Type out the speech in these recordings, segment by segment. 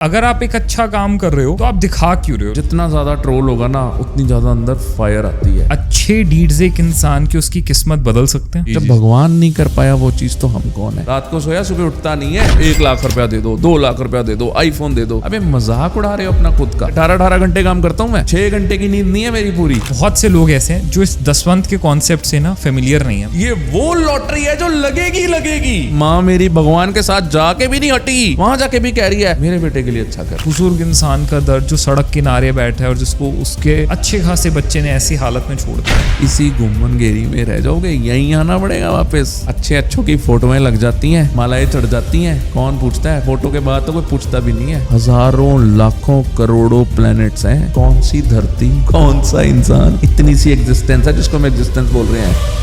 अगर आप एक अच्छा काम कर रहे हो तो आप दिखा क्यों रहे हो? जितना ज्यादा ट्रोल होगा ना उतनी ज्यादा अंदर फायर आती है। अच्छे डीड्स एक इंसान की उसकी किस्मत बदल सकते हैं। जब भगवान नहीं कर पाया वो चीज तो हम कौन है। रात को सोया सुबह उठता नहीं है, 1 लाख रुपया दे दो, 2 लाख रुपया दे दो, आईफोन दे दो। अबे मजाक उड़ा रहे हो अपना खुद का। 18 घंटे काम करता हूँ मैं, 6 घंटे की नींद नहीं है मेरी पूरी। बहुत से लोग ऐसे हैं जो इस दसवंत के कॉन्सेप्ट से ना फेमिलियर नहीं है। ये वो लॉटरी है जो लगेगी लगेगी। माँ मेरी भगवान के साथ जाके भी नहीं हटी, वहां जाके भी कह रही है मेरे बेटे के लिए अच्छा कर। बुजुर्ग इंसान का दर्द जो सड़क किनारे बैठा है और जिसको उसके अच्छे खासे बच्चे ने ऐसी हालत में छोड़ दिया। इसी गुम्मनगेरी में रह जाओगे, यहीं आना पड़ेगा वापस। अच्छे अच्छों की फोटोएं लग जाती हैं, मालाएं चढ़ जाती हैं, कौन पूछता है? फोटो के बाद तो कोई पूछता भी नहीं है। हजारों लाखों करोड़ों प्लैनेट्स हैं, कौन सी धरती, कौन सा इंसान, इतनी सी एग्जिस्टेंस है जिसको हम एग्जिस्टेंस बोल रहे हैं।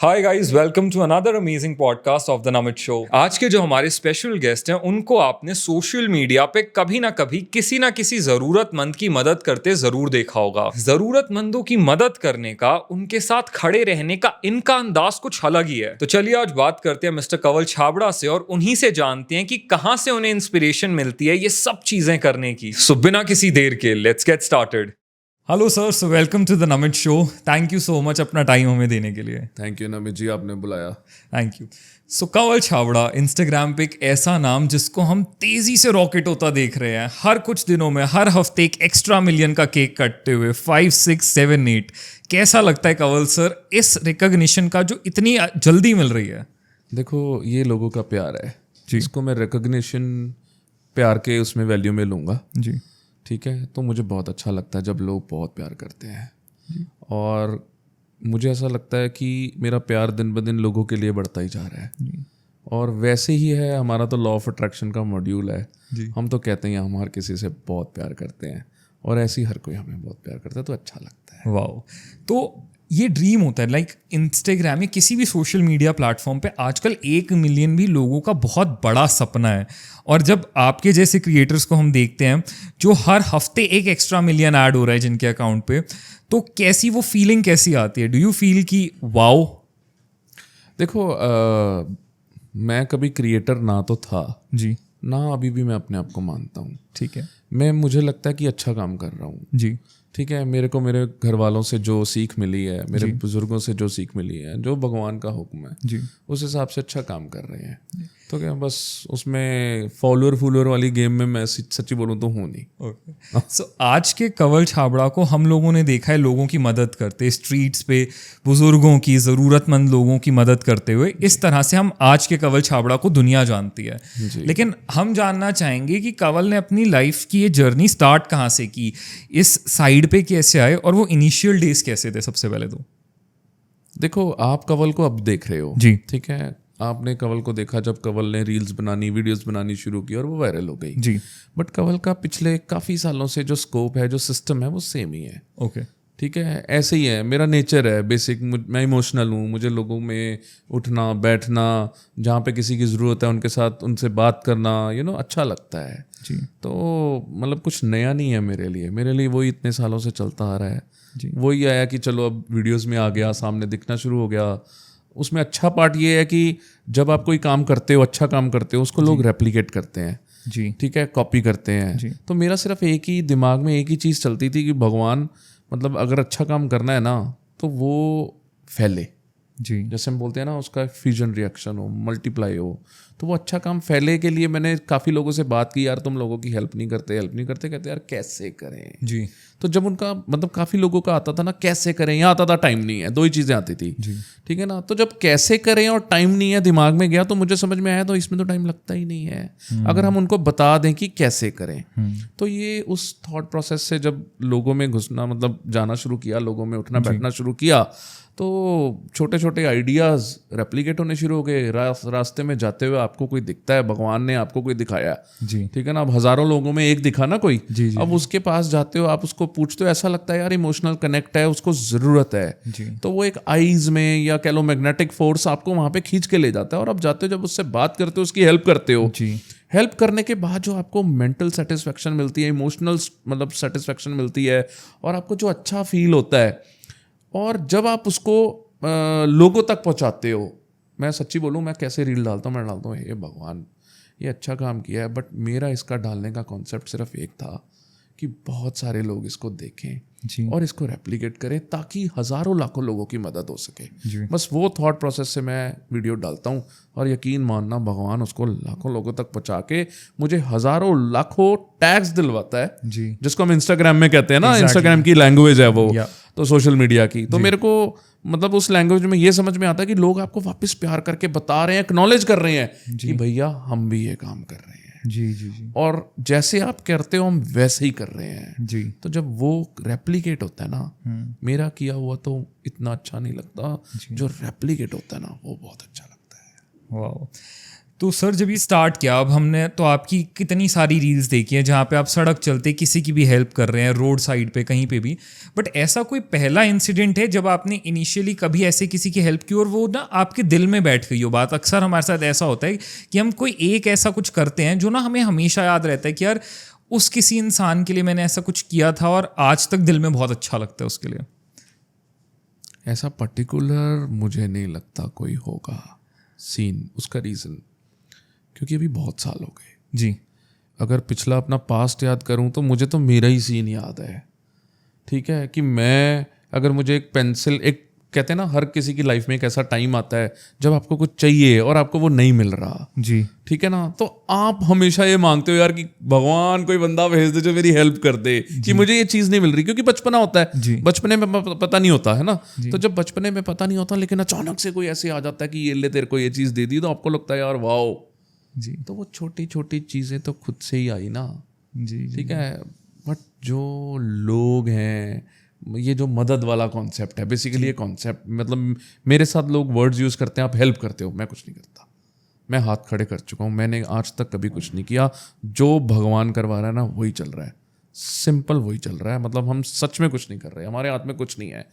Hi guys, welcome to another amazing podcast of the Namit show. आज के जो हमारे स्पेशल गेस्ट हैं उनको आपने सोशल मीडिया पे कभी ना कभी किसी ना किसी जरूरतमंद की मदद करते जरूर देखा होगा। जरूरतमंदों की मदद करने का, उनके साथ खड़े रहने का इनका अंदाज कुछ अलग ही है। तो चलिए आज बात करते हैं मिस्टर कंवल छाबड़ा से और उन्हीं से जानते हैं कि कहां से उन्हें इंस्पिरेशन मिलती है ये सब चीजें करने की। सो बिना किसी देर के let's get started. Hello sir, so welcome to the Namit show. Thank you so much अपना टाइम हमें देने के लिए। थैंक यू नमित जी, आपने बुलाया। Thank you. So Kanwal Chhabra Instagram पे एक ऐसा नाम जिसको हम तेजी से रॉकेट होता देख रहे हैं। हर कुछ दिनों में, हर हफ्ते एक एक्स्ट्रा मिलियन का केक कटते हुए 5, 6, 7, 8। कैसा लगता है कंवल सर इस रिकॉग्निशन का जो इतनी जल्दी मिल रही है? देखो, ये लोगों का प्यार है जी। इसको मैं रिकॉग्निशन प्यार के उसमें वैल्यू में लूँगा। जी। ठीक है, तो मुझे बहुत अच्छा लगता है जब लोग बहुत प्यार करते हैं। और मुझे ऐसा लगता है कि मेरा प्यार दिन ब दिन लोगों के लिए बढ़ता ही जा रहा है। और वैसे ही है, हमारा तो लॉ ऑफ अट्रैक्शन का मॉड्यूल है। हम तो कहते हैं हम हर किसी से बहुत प्यार करते हैं और ऐसे ही हर कोई हमें बहुत प्यार करता है, तो अच्छा लगता है। वाओ। तो ये ड्रीम होता है लाइक इंस्टाग्राम या किसी भी सोशल मीडिया प्लेटफॉर्म पे आजकल 1 मिलियन भी लोगों का बहुत बड़ा सपना है। और जब आपके जैसे क्रिएटर्स को हम देखते हैं जो हर हफ्ते एक एक्स्ट्रा मिलियन ऐड हो रहा है जिनके अकाउंट पे, तो कैसी वो फीलिंग कैसी आती है? डू यू फील कि वाओ? देखो, मैं कभी क्रिएटर ना तो था जी। ना अभी भी मैं अपने आप को मानता हूँ। ठीक है। मुझे लगता है कि अच्छा काम कर रहा हूँ। जी। ठीक है, मेरे को मेरे घर वालों से जो सीख मिली है, मेरे बुजुर्गों से जो सीख मिली है, जो भगवान का हुक्म है, जी, उस हिसाब से अच्छा काम कर रहे हैं। तो क्या बस उसमें फॉलोअर वाली गेम में मैं सच्ची बोलूँ तो हूँ नहीं। ओके। सो आज के कंवल छाबड़ा को हम लोगों ने देखा है लोगों की मदद करते, स्ट्रीट्स पे बुजुर्गों की, ज़रूरतमंद लोगों की मदद करते हुए। इस तरह से हम आज के कंवल छाबड़ा को दुनिया जानती है। लेकिन हम जानना चाहेंगे कि कंवल ने अपनी लाइफ की ये जर्नी स्टार्ट कहाँ से की, इस साइड पे कैसे आए और वो इनिशियल डेज कैसे थे? सबसे पहले तो देखो, आप कंवल को अब देख रहे हो। जी। ठीक है, आपने कंवल को देखा जब कंवल ने रील्स बनानी, वीडियोस बनानी शुरू की और वो वायरल हो गई। जी। बट कंवल का पिछले काफ़ी सालों से जो स्कोप है, जो सिस्टम है, वो सेम ही है। ओके। ठीक है, ऐसे ही है, मेरा नेचर है बेसिक। मैं इमोशनल हूँ, मुझे लोगों में उठना बैठना, जहाँ पे किसी की ज़रूरत है उनके साथ उनसे बात करना अच्छा लगता है। जी। तो मतलब कुछ नया नहीं है मेरे लिए वही इतने सालों से चलता आ रहा है। जी। वही आया कि चलो अब वीडियोस में आ गया, सामने दिखना शुरू हो गया। उसमें अच्छा पार्ट ये है कि जब आप कोई काम करते हो, अच्छा काम करते हो, उसको लोग रेप्लिकेट करते हैं। जी। ठीक है, कॉपी करते हैं। तो मेरा सिर्फ एक ही दिमाग में एक ही चीज़ चलती थी कि भगवान, मतलब अगर अच्छा काम करना है ना तो वो फैले। जी। जैसे हम बोलते हैं ना, उसका फ्यूजन रिएक्शन हो, मल्टीप्लाई हो, तो वो अच्छा काम फैले के लिए मैंने काफ़ी लोगों से बात की, यार तुम लोगों की हेल्प नहीं करते, कहते यार कैसे करें। जी। तो जब उनका मतलब काफ़ी लोगों का आता था ना कैसे करें, यहाँ आता था टाइम नहीं है, 2 ही चीज़ें आती थी। ठीक है ना, तो जब कैसे करें और टाइम नहीं है दिमाग में गया, तो मुझे समझ में आया तो इसमें तो टाइम लगता ही नहीं है अगर हम उनको बता दें कि कैसे करें। तो ये उस थॉट प्रोसेस से जब लोगों में घुसना, मतलब जाना शुरू किया, लोगों में उठना बैठना शुरू किया, तो छोटे छोटे आइडियाज़ रेप्लिकेट होने शुरू हो गए। रास्ते में जाते हुए आपको कोई दिखता है, भगवान ने आपको कोई दिखाया। जी। ठीक है ना, अब हज़ारों लोगों में एक दिखा ना कोई। जी। अब उसके पास जाते हो, आप उसको पूछते हो, ऐसा लगता है यार इमोशनल कनेक्ट है, उसको ज़रूरत है। जी। तो वो एक आईज में या कह लो मैग्नेटिक फोर्स आपको वहाँ पे खींच के ले जाता है। और अब जाते हो, जब उससे बात करते हो, उसकी हेल्प करते हो। जी। हेल्प करने के बाद जो आपको मेंटल सेटिस्फेक्शन मिलती है, इमोशनल मतलब सेटिस्फेक्शन मिलती है, और आपको जो अच्छा फील होता है, और जब आप उसको लोगों तक पहुंचाते हो, मैं सच्ची बोलूँ, मैं कैसे रील डालता हूँ, मैं डालता हूँ हे भगवान ये अच्छा काम किया है, बट मेरा इसका डालने का कॉन्सेप्ट सिर्फ एक था कि बहुत सारे लोग इसको देखें जी और इसको रेप्लिकेट करें ताकि हज़ारों लाखों लोगों की मदद हो सके। जी बस वो थॉट प्रोसेस से मैं वीडियो डालता हूँ, और यकीन मानना भगवान उसको लाखों लोगों तक पहुँचा के मुझे हज़ारों लाखों टैग्स दिलवाता है, जी जिसको हम इंस्टाग्राम में कहते हैं ना, Exactly. इंस्टाग्राम की लैंग्वेज है वो, Yeah. तो सोशल मीडिया की। तो मेरे को मतलब उस लैंग्वेज में ये समझ में आता है कि लोग आपको वापस प्यार करके बता रहे हैं, एक्नॉलेज कर रहे हैं कि भैया हम भी ये काम कर रहे हैं, जी जी जी और जैसे आप करते हो हम वैसे ही कर रहे हैं। जी तो जब वो रेप्लिकेट होता है ना, मेरा किया हुआ तो इतना अच्छा नहीं लगता, जो रेप्लिकेट होता है ना वो बहुत अच्छा लगता है। वाह। तो सर जब ये स्टार्ट किया, अब हमने तो आपकी कितनी सारी रील्स देखी हैं जहाँ पे आप सड़क चलते किसी की भी हेल्प कर रहे हैं, रोड साइड पे कहीं पे भी, बट ऐसा कोई पहला इंसिडेंट है जब आपने इनिशियली कभी ऐसे किसी की हेल्प की और वो ना आपके दिल में बैठ गई हो बात? अक्सर हमारे साथ ऐसा होता है कि हम कोई एक ऐसा कुछ करते हैं जो ना हमें हमेशा याद रहता है कि यार उस किसी इंसान के लिए मैंने ऐसा कुछ किया था और आज तक दिल में बहुत अच्छा लगता है उसके लिए। ऐसा पर्टिकुलर मुझे नहीं लगता कोई होगा सीन। उसका रीज़न क्योंकि अभी बहुत साल हो गए। जी अगर पिछला अपना पास्ट याद करूं तो मुझे तो मेरा ही सीन याद है, ठीक है, कि मैं अगर मुझे एक पेंसिल, एक कहते हैं ना हर किसी की लाइफ में एक ऐसा टाइम आता है जब आपको कुछ चाहिए और आपको वो नहीं मिल रहा, जी ठीक है ना, तो आप हमेशा ये मांगते हो यार कि भगवान कोई बंदा भेज दे जो मेरी हेल्प कर दे कि मुझे ये चीज़ नहीं मिल रही, क्योंकि बचपना होता है, बचपने में पता नहीं होता है ना। तो जब बचपने में पता नहीं होता लेकिन अचानक से कोई ऐसे आ जाता है कि ये ले तेरे को ये चीज़ दे दी, तो आपको लगता है यार वाओ जी तो वो छोटी छोटी चीज़ें तो खुद से ही आई ना, जी ठीक है। बट जो लोग हैं, ये जो मदद वाला कॉन्सेप्ट है, बेसिकली ये कॉन्सेप्ट मतलब मेरे साथ लोग वर्ड्स यूज़ करते हैं, आप हेल्प करते हो, मैं कुछ नहीं करता, मैं हाथ खड़े कर चुका हूँ, मैंने आज तक कभी कुछ नहीं किया। जो भगवान करवा रहा है ना वही चल रहा है, सिंपल वही चल रहा है। मतलब हम सच में कुछ नहीं कर रहे, हमारे हाथ में कुछ नहीं है।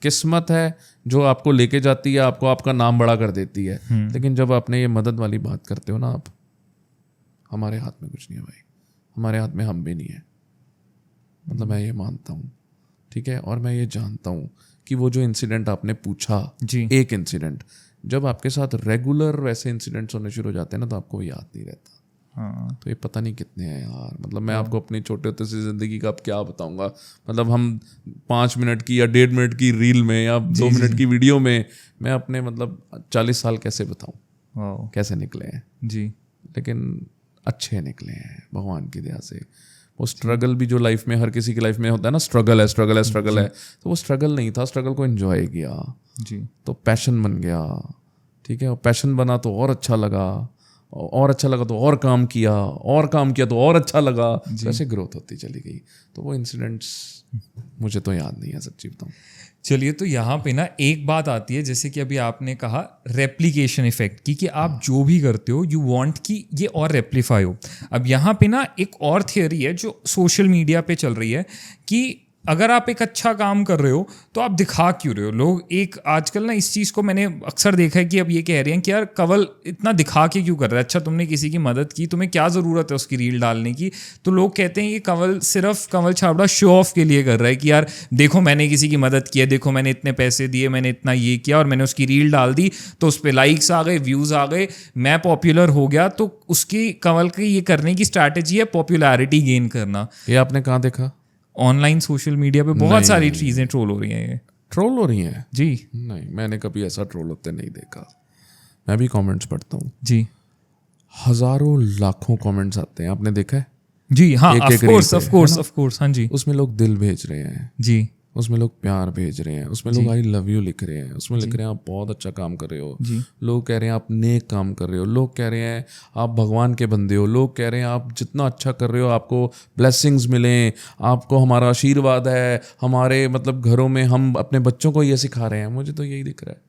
किस्मत है जो आपको लेके जाती है, आपको आपका नाम बड़ा कर देती है, लेकिन जब आपने ये मदद वाली बात करते हो ना आप, हमारे हाथ में कुछ नहीं है भाई, हमारे हाथ में हम भी नहीं है। मतलब मैं ये मानता हूँ, ठीक है, और मैं ये जानता हूँ कि वो जो इंसिडेंट आपने पूछा, जी एक इंसिडेंट, जब आपके साथ रेगुलर वैसे इंसिडेंट्स होने शुरू हो जाते हैं ना तो आपको याद नहीं रहता। हाँ तो ये पता नहीं कितने हैं यार। मतलब मैं आपको अपनी छोटे होते से ज़िंदगी का अब क्या बताऊंगा। मतलब हम 5 मिनट की या 1.5 मिनट की रील में या 2 मिनट की वीडियो में मैं अपने मतलब 40 साल कैसे बताऊं, वाह कैसे निकले हैं। जी लेकिन अच्छे निकले हैं भगवान की दया से। वो स्ट्रगल भी जो लाइफ में हर किसी की लाइफ में होता है ना, स्ट्रगल है स्ट्रगल है स्ट्रगल है, तो वो स्ट्रगल नहीं था, स्ट्रगल को एंजॉय किया जी तो पैशन बन गया, ठीक है। और पैशन बना तो और अच्छा लगा, और अच्छा लगा तो और काम किया, और काम किया तो और अच्छा लगा, ऐसे ग्रोथ होती चली गई। तो वो इंसिडेंट्स मुझे तो याद नहीं है सच्ची बताऊं। चलिए, तो यहाँ पे ना एक बात आती है, जैसे कि अभी आपने कहा रेप्लिकेशन इफेक्ट की, कि आप जो भी करते हो यू वांट कि ये और रेप्लीफाई हो। अब यहाँ पे ना एक और थियोरी है जो सोशल मीडिया पे चल रही है कि अगर आप एक अच्छा काम कर रहे हो तो आप दिखा क्यों रहे हो। लोग एक आजकल ना इस चीज़ को मैंने अक्सर देखा है कि अब ये कह रहे हैं कि यार कंवल इतना दिखा के क्यों कर रहा है, अच्छा तुमने किसी की मदद की, तुम्हें क्या ज़रूरत है उसकी रील डालने की। तो लोग कहते हैं कि कंवल सिर्फ कंवल छाबड़ा शो ऑफ के लिए कर रहा है कि यार देखो मैंने किसी की मदद की है, देखो मैंने इतने पैसे दिए, मैंने इतना ये किया और मैंने उसकी रील डाल दी तो उस पर लाइक्स आ गए, व्यूज़ आ गए, मैं पॉपुलर हो गया। तो उसकी कंवल की ये करने की स्ट्रैटेजी है पॉपुलैरिटी गेन करना। ये आपने कहाँ देखा? ऑनलाइन सोशल मीडिया पे बहुत सारी चीज़ें ट्रोल हो रही हैं। ये ट्रोल हो रही हैं जी? नहीं, मैंने कभी ऐसा ट्रोल होते नहीं देखा। मैं भी कमेंट्स पढ़ता हूँ, जी हजारों लाखों कमेंट्स आते हैं, आपने देखा है? जी हाँ, एक ऑफ कोर्स हाँ जी। उसमें लोग दिल भेज रहे हैं जी, उसमें लोग प्यार भेज रहे हैं, उसमें लोग आई लव यू लिख रहे हैं, उसमें लिख रहे हैं आप बहुत अच्छा काम कर रहे हो, लोग कह रहे हैं आप नेक काम कर रहे हो, लोग कह रहे हैं आप भगवान के बंदे हो, लोग कह रहे हैं आप जितना अच्छा कर रहे हो आपको ब्लेसिंग्स मिलें, आपको हमारा आशीर्वाद है, हमारे मतलब घरों में हम अपने बच्चों को ये सिखा रहे हैं। मुझे तो यही दिख रहा है,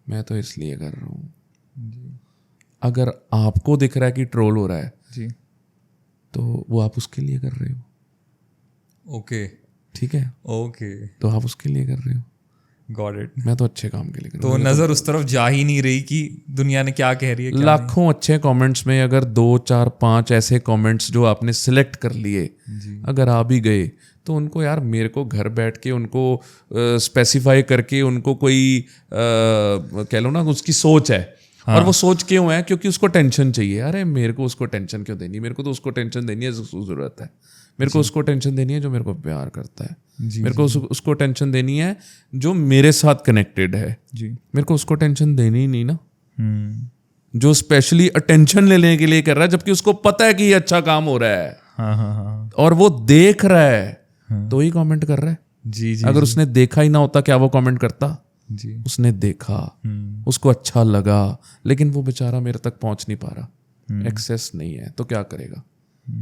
मैं तो इसलिए कर रहा हूँ। अगर आपको दिख रहा है कि ट्रोल हो रहा है जी, तो वो आप उसके लिए कर रहे हो, ओके ठीक है, ओके, तो आप उसके लिए कर रहे हो, गॉट इट। मैं तो अच्छे काम के लिए कर रहा तो नजर उस तरफ जा ही नहीं रही कि दुनिया ने क्या कह रही है, हूँ। क्या लाखों अच्छे कमेंट्स में अगर 2 4 5 ऐसे कमेंट्स जो आपने सिलेक्ट कर लिए अगर आ भी गए तो उनको यार मेरे को घर बैठ के उनको स्पेसिफाई करके उनको कोई कह लो ना उसकी सोच है। और वो सोच क्यों है? क्योंकि उसको टेंशन चाहिए। अरे मेरे को उसको टेंशन क्यों देनी? मेरे को तो उसको टेंशन देनी है जिसको ज़रूरत है। मेरे को उसको टेंशन देनी है जो मेरे को प्यार करता है। मेरे को उसको टेंशन देनी है जो मेरे साथ कनेक्टेड है। मेरे को उसको टेंशन देनी ही नहीं ना, जो स्पेशली अटेंशन लेने के लिए कर रहा है, जबकि उसको पता है कि ये अच्छा काम हो रहा है। और वो देख रहा है तो ही कमेंट कर रहा है। अगर उसने देखा ही ना होता क्या वो कमेंट करता? उसने देखा, उसको अच्छा लगा, लेकिन वो बेचारा मेरे तक पहुंच नहीं पा रहा, एक्सेस नहीं है, तो क्या करेगा?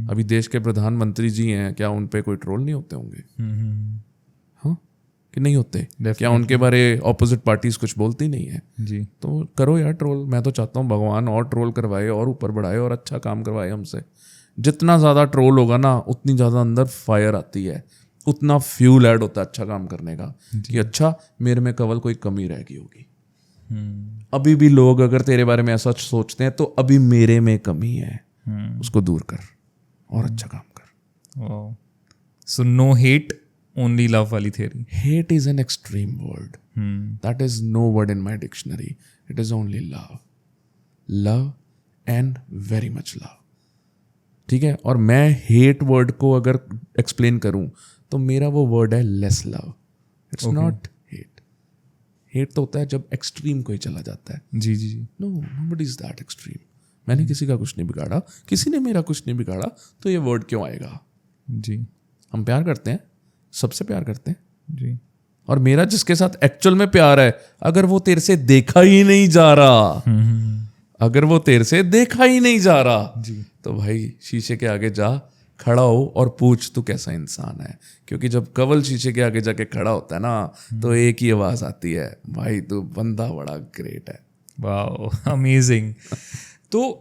अभी देश के प्रधानमंत्री जी हैं, क्या उन पे कोई ट्रोल नहीं होते होंगे? हाँ कि नहीं होते? क्या उनके बारे ऑपोजिट पार्टीज कुछ बोलती नहीं है? तो करो यार ट्रोल। मैं तो चाहता हूँ भगवान और ट्रोल करवाए और ऊपर बढ़ाए और अच्छा काम करवाए हमसे। जितना ज़्यादा ट्रोल होगा ना उतनी ज़्यादा अंदर फायर आती है, उतना फ्यूल ऐड होता है अच्छा काम करने का, कि अच्छा मेरे में केवल कोई कमी रह गई होगी। अभी भी लोग अगर तेरे बारे में ऐसा सोचते हैं तो अभी मेरे में कमी है, उसको दूर कर और अच्छा काम कर। So no hate, only love वाली theory. Hate is an extreme word, that is no word in my dictionary. It is only love, love and very much love. ठीक है, और मैं हेट वर्ड को अगर एक्सप्लेन करूं तो मेरा वो वर्ड है less love. It's not hate. Hate तो होता है जब एक्सट्रीम कोई चला जाता है। No, nobody is that extreme. मैंने किसी का कुछ नहीं बिगाड़ा, किसी ने मेरा कुछ नहीं बिगाड़ा, तो ये वर्ड क्यों आएगा? हम प्यार करते हैं, सबसे प्यार करते हैं। और मेरा जिसके साथ एक्चुअल में प्यार है, अगर वो तेरे से देखा ही नहीं जा रहा, अगर वो तेरे से देखा ही नहीं जा रहा, तो भाई शीशे के आगे जा खड़ा हो और पूछ तू कैसा इंसान है। क्योंकि जब कवल शीशे के आगे जाके खड़ा होता है ना तो एक ही आवाज आती है, भाई तू बंदा बड़ा ग्रेट है। वाह, अमेजिंग। तो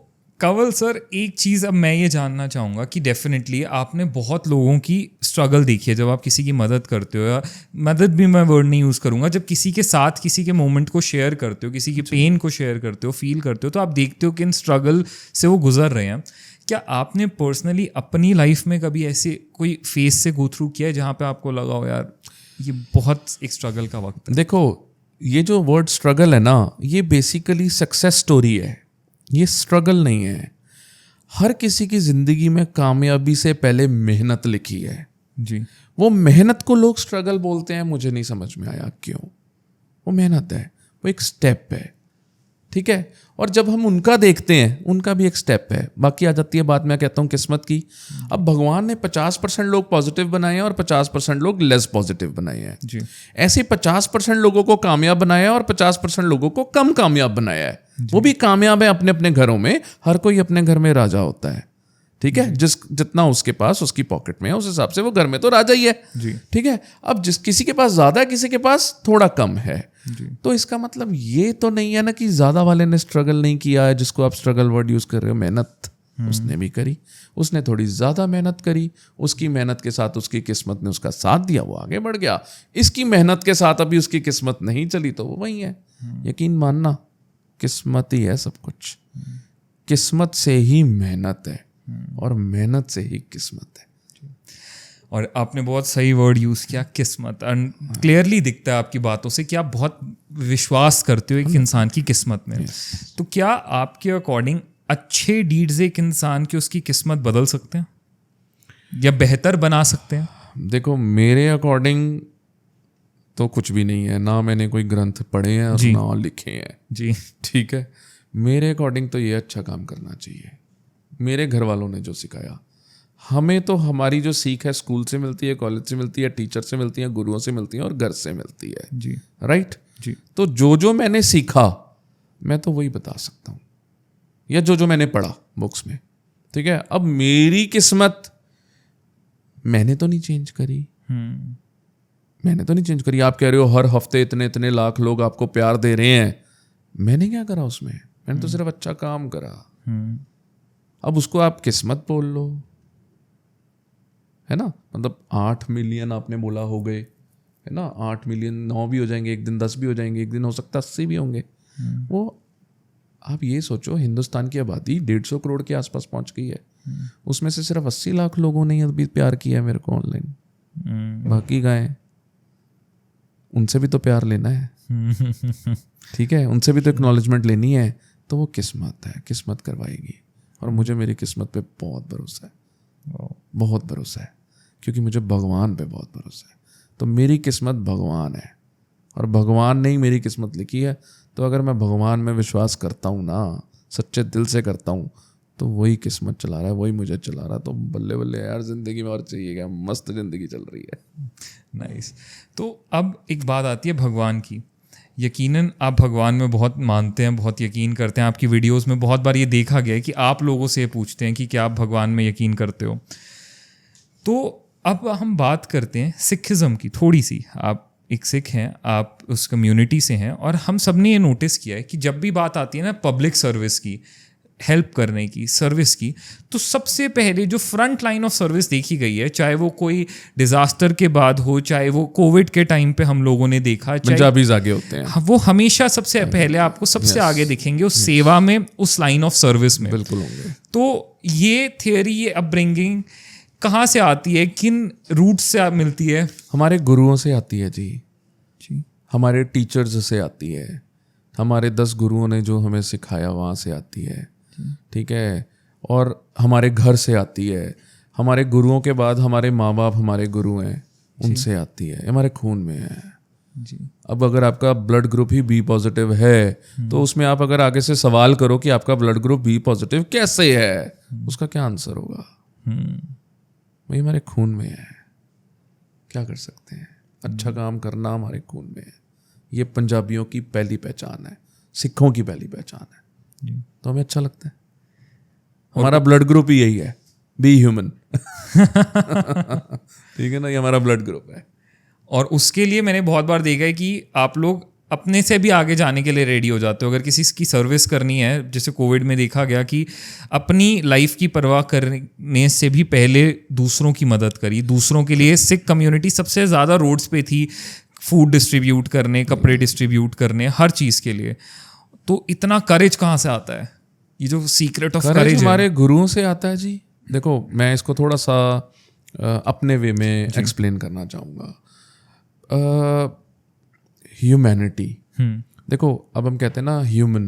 कंवल सर, एक चीज़ अब मैं ये जानना चाहूँगा कि डेफिनेटली आपने बहुत लोगों की स्ट्रगल देखी है जब आप किसी की मदद करते हो, या मदद भी मैं वर्ड नहीं यूज़ करूँगा, जब किसी के साथ किसी के मोमेंट को शेयर करते हो, किसी के पेन को शेयर करते हो, फील करते हो, तो आप देखते हो कि इन स्ट्रगल से वो गुजर रहे हैं। क्या आपने पर्सनली अपनी लाइफ में कभी ऐसे कोई फेज से गो थ्रू किया है जहाँ पे आपको लगा हो यार ये बहुत एक स्ट्रगल का वक्त है? देखो, ये जो वर्ड स्ट्रगल है ना, ये बेसिकली सक्सेस स्टोरी है, ये स्ट्रगल नहीं है। हर किसी की जिंदगी में कामयाबी से पहले मेहनत लिखी है। वो मेहनत को लोग स्ट्रगल बोलते हैं, मुझे नहीं समझ में आया क्यों। वो मेहनत है, वो एक स्टेप है, ठीक है। और जब हम उनका देखते हैं, उनका भी एक स्टेप है। बाकी आ जाती है बात, मैं कहता हूँ किस्मत की। अब भगवान ने 50% लोग पॉजिटिव बनाए हैं और 50% लोग लेस पॉजिटिव बनाए हैं। ऐसे 50% लोगों को कामयाब बनाया है और 50% लोगों को कम कामयाब बनाया है। वो भी कामयाब है अपने अपने घरों में, हर कोई अपने घर में राजा होता है, ठीक है। जितना उसके पास उसकी पॉकेट में है उस हिसाब से वो घर में तो राजा ही है, ठीक है। अब किसी के पास ज्यादा है, किसी के पास थोड़ा कम है, तो इसका मतलब ये तो नहीं है ना कि ज्यादा वाले ने स्ट्रगल नहीं किया है, जिसको आप स्ट्रगल वर्ड यूज कर रहे हो। मेहनत उसने भी करी, उसने थोड़ी ज्यादा मेहनत करी, उसकी मेहनत के साथ उसकी किस्मत ने उसका साथ दिया, वो आगे बढ़ गया। इसकी मेहनत के साथ अभी उसकी किस्मत नहीं चली तो वो वही है। यकीन मानना, किस्मत ही है सब कुछ। किस्मत से ही मेहनत है और मेहनत से ही किस्मत है। और आपने बहुत सही वर्ड यूज़ किया, किस्मत। एंड क्लियरली दिखता है आपकी बातों से कि आप बहुत विश्वास करते हो एक इंसान की किस्मत में। तो क्या आपके अकॉर्डिंग अच्छे डीड्स एक इंसान की उसकी किस्मत बदल सकते हैं या बेहतर बना सकते हैं? देखो, मेरे अकॉर्डिंग तो कुछ भी नहीं है, ना मैंने कोई ग्रंथ पढ़े हैं और ना लिखे हैं जी, ठीक है। मेरे अकॉर्डिंग तो ये अच्छा काम करना चाहिए। मेरे घर वालों ने जो सिखाया, हमें तो हमारी जो सीख है स्कूल से मिलती है, कॉलेज से मिलती है, टीचर से मिलती है, गुरुओं से मिलती है और घर से मिलती है जी, राइट जी। तो जो मैंने सीखा मैं तो वही बता सकता हूँ, या जो मैंने पढ़ा बुक्स में, ठीक है। अब मेरी किस्मत मैंने तो नहीं चेंज करी, मैंने तो नहीं चेंज करी। आप कह रहे हो हर हफ्ते इतने इतने लाख लोग आपको प्यार दे रहे हैं, मैंने क्या करा उसमें? मैंने तो सिर्फ अच्छा काम करा। अब उसको आप किस्मत बोल लो, है ना। मतलब 8 मिलियन आपने बोला हो गए, है ना। 8 मिलियन 9 भी हो जाएंगे एक दिन, 10 भी हो जाएंगे एक दिन, हो सकता है 80 भी होंगे। वो आप ये सोचो, हिंदुस्तान की आबादी 150 करोड़ के आसपास पहुंच गई है, उसमें से सिर्फ 80 लाख लोगों ने अभी प्यार किया है मेरे को ऑनलाइन। बाकी गायें, उनसे भी तो प्यार लेना है, ठीक है, उनसे भी तो एक्नॉलेजमेंट लेनी है। तो वो किस्मत है, किस्मत करवाएगी। और मुझे मेरी किस्मत पे बहुत भरोसा है, बहुत भरोसा है, क्योंकि मुझे भगवान पे बहुत भरोसा है। तो मेरी किस्मत भगवान है, और भगवान ने ही मेरी किस्मत लिखी है। तो अगर मैं भगवान में विश्वास करता हूँ ना, सच्चे दिल से करता हूँ, तो वही किस्मत चला रहा है, वही मुझे चला रहा है। तो बल्ले बल्ले यार, ज़िंदगी में और चाहिए क्या, मस्त ज़िंदगी चल रही है। नाइस। तो अब एक बात आती है भगवान की। यकीनन आप भगवान में बहुत मानते हैं, बहुत यकीन करते हैं। आपकी वीडियोस में बहुत बार ये देखा गया है कि आप लोगों से पूछते हैं कि क्या आप भगवान में यकीन करते हो। तो अब हम बात करते हैं सिखिज़म की थोड़ी सी। आप एक सिख हैं, आप उस कम्युनिटी से हैं, और हम सब ने ये नोटिस किया है कि जब भी बात आती है ना पब्लिक सर्विस की, हेल्प करने की, सर्विस की, तो सबसे पहले जो फ्रंट लाइन ऑफ सर्विस देखी गई है, चाहे वो कोई डिजास्टर के बाद हो, चाहे वो कोविड के टाइम पे हम लोगों ने देखा, पंजाबीज आगे होते हैं, वो हमेशा सबसे पहले आपको सबसे आगे दिखेंगे उस सेवा में, उस लाइन ऑफ सर्विस में। बिल्कुल होंगे। तो ये थियरी, ये अपब्रिंगिंग कहाँ से आती है, किन रूट से मिलती है? हमारे गुरुओं से आती है जी, हमारे टीचर्स से आती है, हमारे 10 गुरुओं ने जो हमें सिखाया वहाँ से आती है, ठीक है, और हमारे घर से आती है। हमारे गुरुओं के बाद हमारे माँ बाप हमारे गुरु हैं, उनसे आती है, हमारे खून में है जी। अब अगर आपका ब्लड ग्रुप ही बी पॉजिटिव है, तो उसमें आप अगर आगे से सवाल करो कि आपका ब्लड ग्रुप बी पॉजिटिव कैसे है, उसका क्या आंसर होगा? भाई हमारे खून में है, क्या कर सकते हैं, अच्छा काम करना हमारे खून में है। ये पंजाबियों की पहली पहचान है, सिखों की पहली पहचान है, तो हमें अच्छा लगता है। हमारा ब्लड ग्रुप ही यही है, बी ह्यूमन। ठीक है ना, ये हमारा ब्लड ग्रुप है। और उसके लिए मैंने बहुत बार देखा है कि आप लोग अपने से भी आगे जाने के लिए रेडी हो जाते हो। अगर किसी की सर्विस करनी है, जैसे कोविड में देखा गया कि अपनी लाइफ की परवाह करने से भी पहले दूसरों की मदद करी, दूसरों के लिए। सिख कम्युनिटी सबसे ज़्यादा रोड्स पे थी, फूड डिस्ट्रीब्यूट करने, कपड़े डिस्ट्रीब्यूट करने, हर चीज़ के लिए। तो इतना करेज कहाँ से आता है? ये जो सीक्रेट ऑफ करेज हमारे गुरुओं से आता है जी। देखो, मैं इसको थोड़ा सा अपने वे में एक्सप्लेन करना चाहूँगा। ह्यूमैनिटी, देखो, अब हम कहते हैं ना ह्यूमन,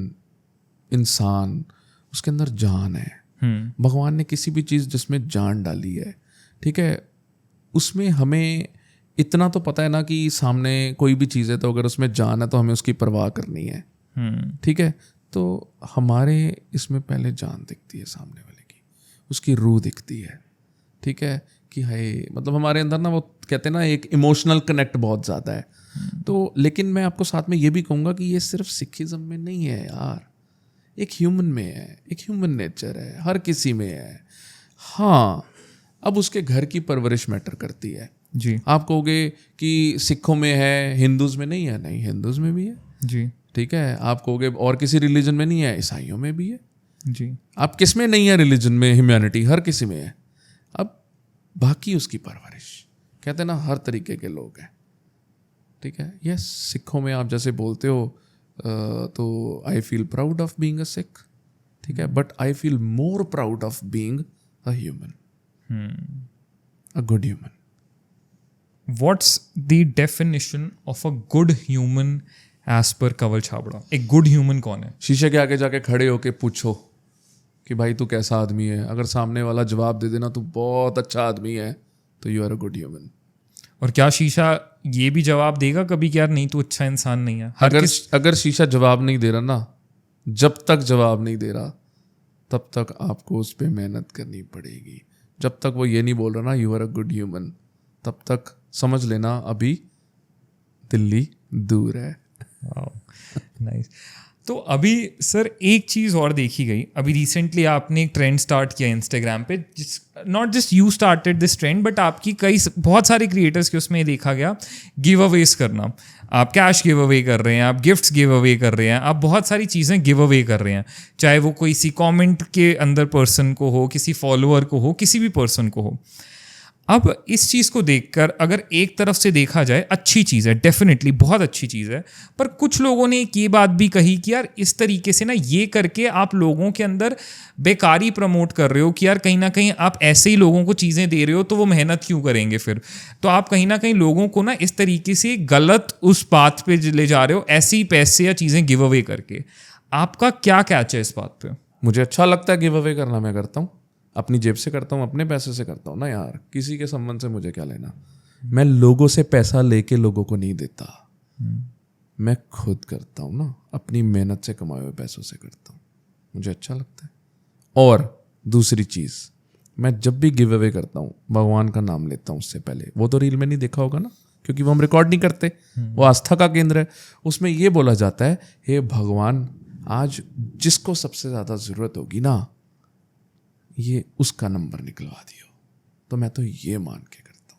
इंसान, उसके अंदर जान है। भगवान ने किसी भी चीज़ जिसमें जान डाली है, ठीक है, उसमें हमें इतना तो पता है ना कि सामने कोई भी चीज़ है तो अगर उसमें जान है तो हमें उसकी परवाह करनी है, ठीक है। तो हमारे इसमें पहले जान दिखती है सामने वाले की, उसकी रूह दिखती है, ठीक है, कि है मतलब हमारे अंदर ना वो कहते हैं ना एक इमोशनल कनेक्ट बहुत ज़्यादा है। तो लेकिन मैं आपको साथ में ये भी कहूँगा कि ये सिर्फ सिखिज़म में नहीं है यार, एक ह्यूमन में है, एक ह्यूमन नेचर है, हर किसी में है। हाँ, अब उसके घर की परवरिश मैटर करती है जी। आप कहोगे कि सिखों में है, हिंदूज़ में नहीं है, नहीं, हिंदूज़ में भी है जी, ठीक है। आप कहोगे और किसी रिलीजन में नहीं है, ईसाइयों में भी है जी। आप किस में नहीं है रिलीजन में, ह्यूमैनिटी हर किसी में है। अब बाकी उसकी परवरिश, कहते हैं ना हर तरीके के लोग हैं, ठीक है। यस, सिखों में आप जैसे बोलते हो तो I feel proud of being a Sikh, ठीक है, but I feel more proud of being a human, a good human. What's the definition of a good human as per Kanwal Chhabra? एक गुड ह्यूमन कौन है? शीशे के आगे जाके खड़े होके पूछो कि भाई तू कैसा आदमी है, अगर सामने वाला जवाब दे देना तू बहुत अच्छा आदमी है, तो you are a good human. और क्या शीशा ये भी जवाब देगा कभी कि यार नहीं तू अच्छा इंसान नहीं है? अगर शीशा जवाब नहीं दे रहा ना, जब तक जवाब नहीं दे रहा तब तक आपको उस पर मेहनत करनी पड़ेगी। जब तक वो ये नहीं बोल रहा ना you are a good human, तब तक समझ लेना अभी दिल्ली दूर है। नाइस। तो अभी सर एक चीज़ और देखी गई, अभी रिसेंटली आपने एक ट्रेंड स्टार्ट किया इंस्टाग्राम पे, not just you started this trend but आपकी बहुत सारे क्रिएटर्स के उसमें देखा गया गिव अवेज करना। आप कैश गिव अवे कर रहे हैं, आप गिफ्ट्स गिव अवे कर रहे हैं, आप बहुत सारी चीज़ें गिव अवे कर रहे हैं, चाहे वो कोई सी कॉमेंट के अंदर पर्सन को हो, किसी फॉलोअर को हो, किसी भी पर्सन को हो। अब इस चीज़ को देखकर अगर एक तरफ से देखा जाए अच्छी चीज़ है, डेफिनेटली बहुत अच्छी चीज़ है, पर कुछ लोगों ने एक ये बात भी कही कि यार इस तरीके से ना ये करके आप लोगों के अंदर बेकारी प्रमोट कर रहे हो कि यार कहीं ना कहीं आप ऐसे ही लोगों को चीज़ें दे रहे हो तो वो मेहनत क्यों करेंगे फिर। तो आप कहीं ना कहीं लोगों को ना इस तरीके से गलत उस पाथ पे ले जा रहे हो ऐसे ही पैसे या चीज़ें गिव अवे करके। आपका क्या कैच है इस बात पे? मुझे अच्छा लगता है गिव अवे करना, मैं करता हूँ, अपनी जेब से करता हूँ, अपने पैसे से करता हूँ ना यार, किसी के संबंध से मुझे क्या लेना। मैं लोगों से पैसा लेके लोगों को नहीं देता, मैं खुद करता हूँ ना, अपनी मेहनत से कमाए हुए पैसों से करता हूँ, मुझे अच्छा लगता है। और दूसरी चीज़, मैं जब भी गिव अवे करता हूँ भगवान का नाम लेता हूँ उससे पहले। वो तो रील में नहीं देखा होगा ना, क्योंकि वो हम रिकॉर्ड नहीं करते, वो आस्था का केंद्र है। उसमें ये बोला जाता है, हे भगवान आज जिसको सबसे ज़्यादा ज़रूरत होगी ना, ये उसका नंबर निकलवा दियो। तो मैं तो ये मान के करता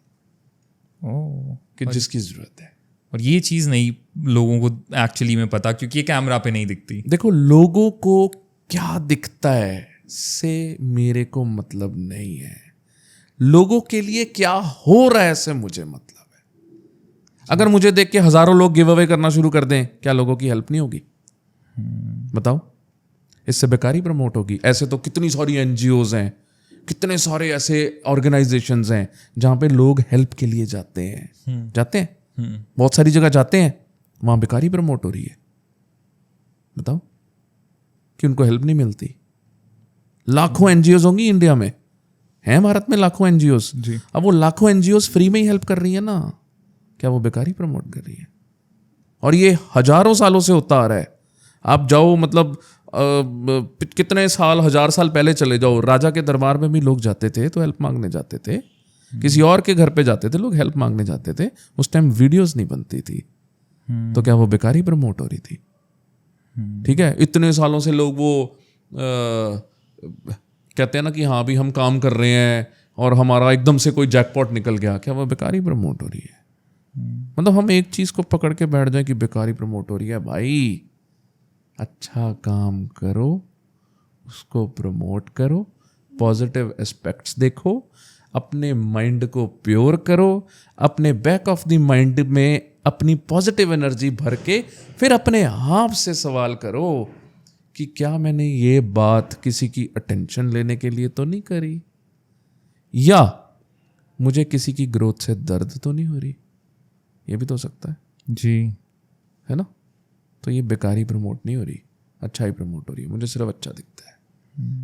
हूँ कि जिसकी ज़रूरत है। और ये चीज़ नहीं लोगों को एक्चुअली में पता, क्योंकि ये कैमरा पे नहीं दिखती। देखो, लोगों को क्या दिखता है से मेरे को मतलब नहीं है, लोगों के लिए क्या हो रहा है से मुझे मतलब है। अगर मुझे देख के हजारों लोग गिव अवे करना शुरू कर दें, क्या लोगों की हेल्प नहीं होगी? बताओ, इससे बेकारी प्रमोट होगी। ऐसे तो कितनी सारी एनजीओज हैं, कितने सारे ऐसे ऑर्गेनाइजेशंस हैं जहां पे लोग हेल्प के लिए जाते हैं, जाते हैं, बहुत सारी जगह जाते हैं, वहां बेकारी प्रमोट हो रही है। बताओ कि उनको हेल्प नहीं मिलती। लाखों एनजीओज होंगी इंडिया में, हैं भारत में लाखों एनजीओज। अब वो लाखों एनजीओज फ्री में ही हेल्प कर रही है ना, क्या वो बेकारी प्रमोट कर रही है? और ये हजारों सालों से होता आ रहा है। आप जाओ, मतलब कितने साल, 1000 साल पहले चले जाओ, राजा के दरबार में भी लोग जाते थे तो हेल्प मांगने जाते थे, किसी और के घर पे जाते थे लोग हेल्प मांगने जाते थे। उस टाइम वीडियोस नहीं बनती थी, तो क्या वो बेकारी प्रमोट हो रही थी? ठीक है, इतने सालों से लोग वो कहते हैं ना कि हाँ भी हम काम कर रहे हैं और हमारा एकदम से कोई जैकपॉट निकल गया, क्या वो बेकारी प्रमोट हो रही है? मतलब हम एक चीज को पकड़ के बैठ जाए कि बेकारी प्रमोट हो रही है। भाई अच्छा काम करो, उसको प्रमोट करो, पॉजिटिव एस्पेक्ट्स देखो, अपने माइंड को प्योर करो, अपने बैक ऑफ द माइंड में अपनी पॉजिटिव एनर्जी भर के फिर अपने आप से सवाल करो कि क्या मैंने ये बात किसी की अटेंशन लेने के लिए तो नहीं करी, या मुझे किसी की ग्रोथ से दर्द तो नहीं हो रही। ये भी तो हो सकता है जी, है ना? तो ये बेकारी प्रमोट नहीं हो रही, अच्छा ही प्रमोट हो रही है। मुझे सिर्फ अच्छा दिखता है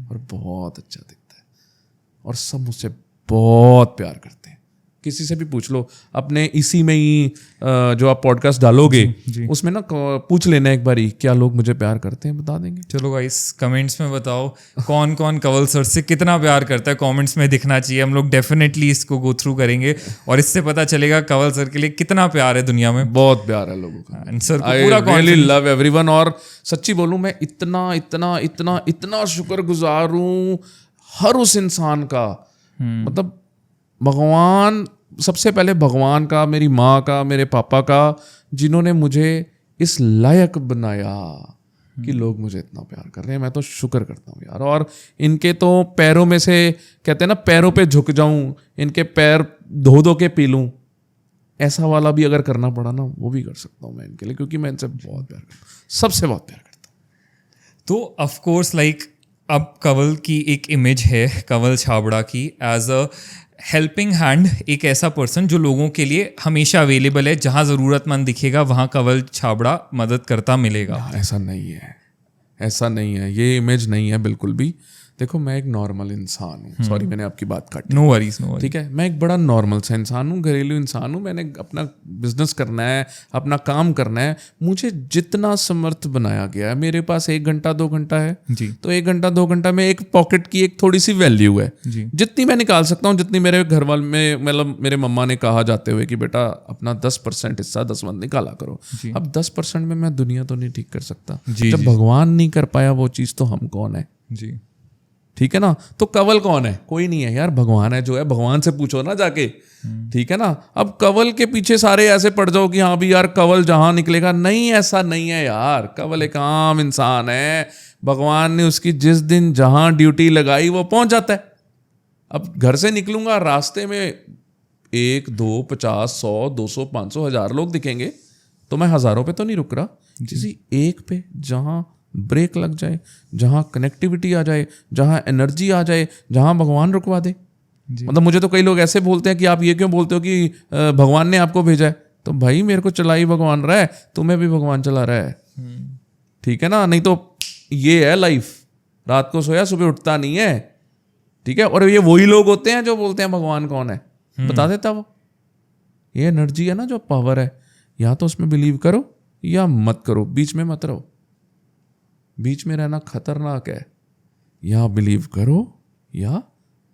और बहुत अच्छा दिखता है, और सब मुझसे बहुत प्यार करते हैं। किसी से भी पूछ लो, अपने इसी में ही जो आप पॉडकास्ट डालोगे उसमें ना पूछ लेना एक बारी, क्या लोग मुझे प्यार करते हैं, बता देंगे। चलो गाइस कमेंट्स में बताओ कौन कौन कंवल सर से कितना प्यार करता है, कमेंट्स में दिखना चाहिए। हम लोग डेफिनेटली इसको गो थ्रू करेंगे और इससे पता चलेगा कंवल सर के लिए कितना प्यार है दुनिया में। बहुत प्यार है लोगों का, सर को I पूरा really love everyone। और सच्ची बोलूं, मैं इतना इतना इतना इतना शुक्रगुजार हूं हर उस इंसान का। मतलब भगवान, सबसे पहले भगवान का, मेरी माँ का, मेरे पापा का, जिन्होंने मुझे इस लायक बनाया कि लोग मुझे इतना प्यार कर रहे हैं। मैं तो शुक्र करता हूँ यार। और इनके तो पैरों में से, कहते हैं ना, पैरों पे झुक जाऊं, इनके पैर धो धो के पी लूं, ऐसा वाला भी अगर करना पड़ा ना, वो भी कर सकता हूँ मैं इनके लिए, क्योंकि मैं इनसे बहुत प्यार करता हूँ, सबसे बहुत प्यार करता हूँ। तो ऑफ कोर्स लाइक अब कंवल की एक इमेज है, कंवल छाबड़ा की, एज अ हेल्पिंग हैंड, एक ऐसा पर्सन जो लोगों के लिए हमेशा अवेलेबल है, जहां ज़रूरतमंद दिखेगा वहां कंवल छाबड़ा मदद करता मिलेगा। ऐसा नहीं है, ऐसा नहीं है, ये इमेज नहीं है बिल्कुल भी। देखो, मैं एक नॉर्मल इंसान हूँ, सॉरी मैंने आपकी बात काटी, नो वरीज नो वरीज, ठीक है। मैं एक बड़ा नॉर्मल सा इंसान हूँ, घरेलू इंसान हूँ। मैंने अपना बिजनेस करना है, अपना काम करना है। मुझे जितना समर्थ बनाया गया है, मेरे पास 1 घंटा 2 घंटा है जी, तो 1 घंटा 2 घंटा में एक पॉकेट की एक थोड़ी सी वैल्यू है जी, जितनी मैं निकाल सकता हूँ, जितनी मेरे घर वाले में, मतलब मेरे मम्मा ने कहा जाते हुए कि बेटा अपना 10% हिस्सा 10 मंथ निकाला करो। अब 10% में मैं दुनिया तो नहीं ठीक कर सकता। जब भगवान नहीं कर पाया वो चीज़, तो हम कौन है? जी, ठीक है ना। तो कंवल कौन है? कोई नहीं है यार, भगवान है जो है। भगवान से पूछो ना जाके, ठीक है ना। अब कंवल के पीछे सारे ऐसे पड़ जाओ कि हाँ भी यार कंवल जहां निकलेगा, नहीं, ऐसा नहीं है यार। कंवल एक आम इंसान है, भगवान ने उसकी जिस दिन जहां ड्यूटी लगाई वो पहुंच जाता है। अब घर से निकलूंगा, रास्ते में 1, 2, 50, 100, 200, 500, 1000 लोग दिखेंगे, तो मैं हज़ारों पे तो नहीं रुक रहा, किसी एक पे जहाँ ब्रेक लग जाए, जहाँ कनेक्टिविटी आ जाए, जहाँ एनर्जी आ जाए, जहाँ भगवान रुकवा दे। मतलब मुझे तो कई लोग ऐसे बोलते हैं कि आप ये क्यों बोलते हो कि भगवान ने आपको भेजा है। तो भाई मेरे को चला ही भगवान रहा है, तुम्हें भी भगवान चला रहा है, ठीक है ना। नहीं तो ये है लाइफ, रात को सोया सुबह उठता नहीं है, ठीक है। और ये वही लोग होते हैं जो बोलते हैं भगवान कौन है, बता देता वो। ये एनर्जी है ना, जो पावर है, या तो उसमें बिलीव करो या मत करो, बीच में मत रहो। बीच में रहना खतरनाक है, या बिलीव करो या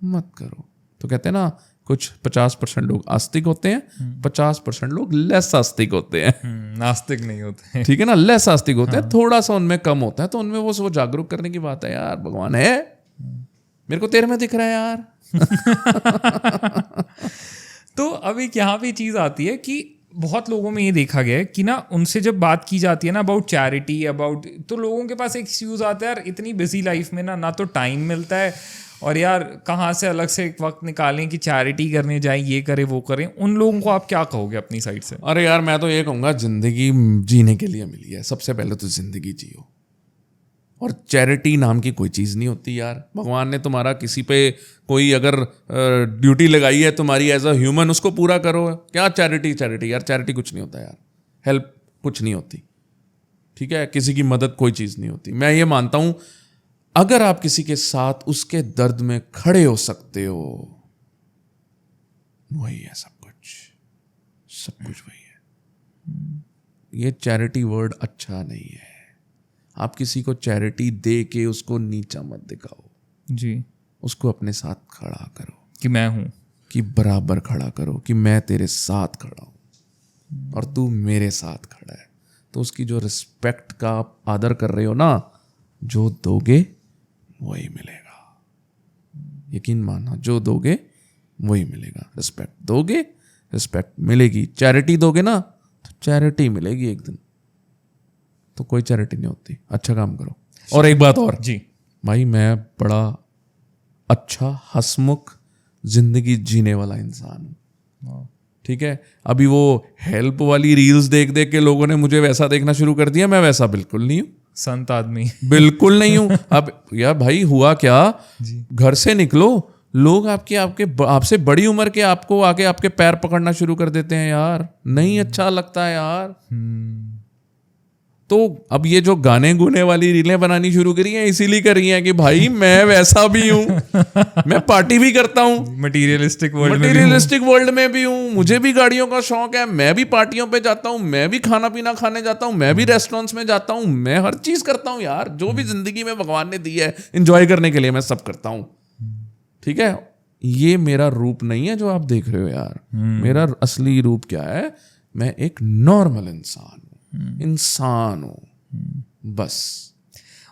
मत करो। तो कहते हैं ना, कुछ 50% लोग आस्तिक होते हैं, 50% लोग लेस आस्तिक होते हैं, नास्तिक नहीं होते हैं, ठीक है ना, लेस आस्तिक होते हैं, थोड़ा सा उनमें कम होता है। तो उनमें वो जागरूक करने की बात है, यार भगवान है, मेरे को तेरे में दिख रहा है यार। तो अब एक यहाँ पे चीज़ आती है कि बहुत लोगों में ये देखा गया है कि ना, उनसे जब बात की जाती है ना अबाउट चैरिटी, अबाउट, तो लोगों के पास एक एक्सक्यूज़ आता है, यार इतनी बिजी लाइफ में ना तो टाइम मिलता है, और यार कहाँ से अलग से एक वक्त निकालें कि चैरिटी करने जाएं, ये करें वो करें। उन लोगों को आप क्या कहोगे अपनी साइड से? अरे यार मैं तो ये कहूँगा, जिंदगी जीने के लिए मिली है, सबसे पहले तो जिंदगी जियो, और चैरिटी नाम की कोई चीज़ नहीं होती यार। भगवान ने तुम्हारा किसी पे कोई अगर ड्यूटी लगाई है तुम्हारी एज अ ह्यूमन, उसको पूरा करो। क्या चैरिटी? चैरिटी यार, चैरिटी कुछ नहीं होता यार, हेल्प कुछ नहीं होती, ठीक है, किसी की मदद कोई चीज़ नहीं होती। मैं ये मानता हूँ, अगर आप किसी के साथ उसके दर्द में खड़े हो सकते हो, वही है सब कुछ, सब कुछ वही है। ये चैरिटी वर्ड अच्छा नहीं है। आप किसी को चैरिटी दे के उसको नीचा मत दिखाओ जी, उसको अपने साथ खड़ा करो, कि मैं हूं, कि बराबर खड़ा करो, कि मैं तेरे साथ खड़ा हूं और तू मेरे साथ खड़ा है। तो उसकी जो रिस्पेक्ट का आप आदर कर रहे हो ना, जो दोगे वही मिलेगा, यकीन मानना, जो दोगे वही मिलेगा। रिस्पेक्ट दोगे, रिस्पेक्ट मिलेगी। चैरिटी दोगे ना, तो चैरिटी मिलेगी एक दिन। तो कोई चैरिटी नहीं होती, अच्छा काम करो। और एक बात और जी भाई, मैं बड़ा अच्छा हंसमुख जिंदगी जीने वाला इंसान हूँ, ठीक है। अभी वो हेल्प वाली रील्स देख देख के लोगों ने मुझे वैसा देखना शुरू कर दिया, मैं वैसा बिल्कुल नहीं हूँ, संत आदमी बिल्कुल नहीं हूँ। अब यार भाई हुआ क्या, घर से निकलो, लोग आपसे बड़ी उम्र के आपको आके आपके पैर पकड़ना शुरू कर देते हैं यार, नहीं अच्छा लगता है यार। तो अब ये जो गाने गुने वाली रीलें बनानी शुरू करी हैं, इसीलिए कर रही हैं कि भाई मैं वैसा भी हूँ, मैं पार्टी भी करता हूँ, मटीरियलिस्टिक वर्ल्ड में भी हूँ, मुझे भी गाड़ियों का शौक है, मैं भी पार्टियों पे जाता हूँ, मैं भी खाना पीना खाने जाता हूँ, मैं भी रेस्टोरेंट्स में जाता हूँ, मैं हर चीज करता हूँ यार। जो भी जिंदगी में भगवान ने दी है एंजॉय करने के लिए, मैं सब करता हूँ, ठीक है। ये मेरा रूप नहीं है जो आप देख रहे हो यार। मेरा असली रूप क्या है, मैं एक नॉर्मल इंसान हूं बस।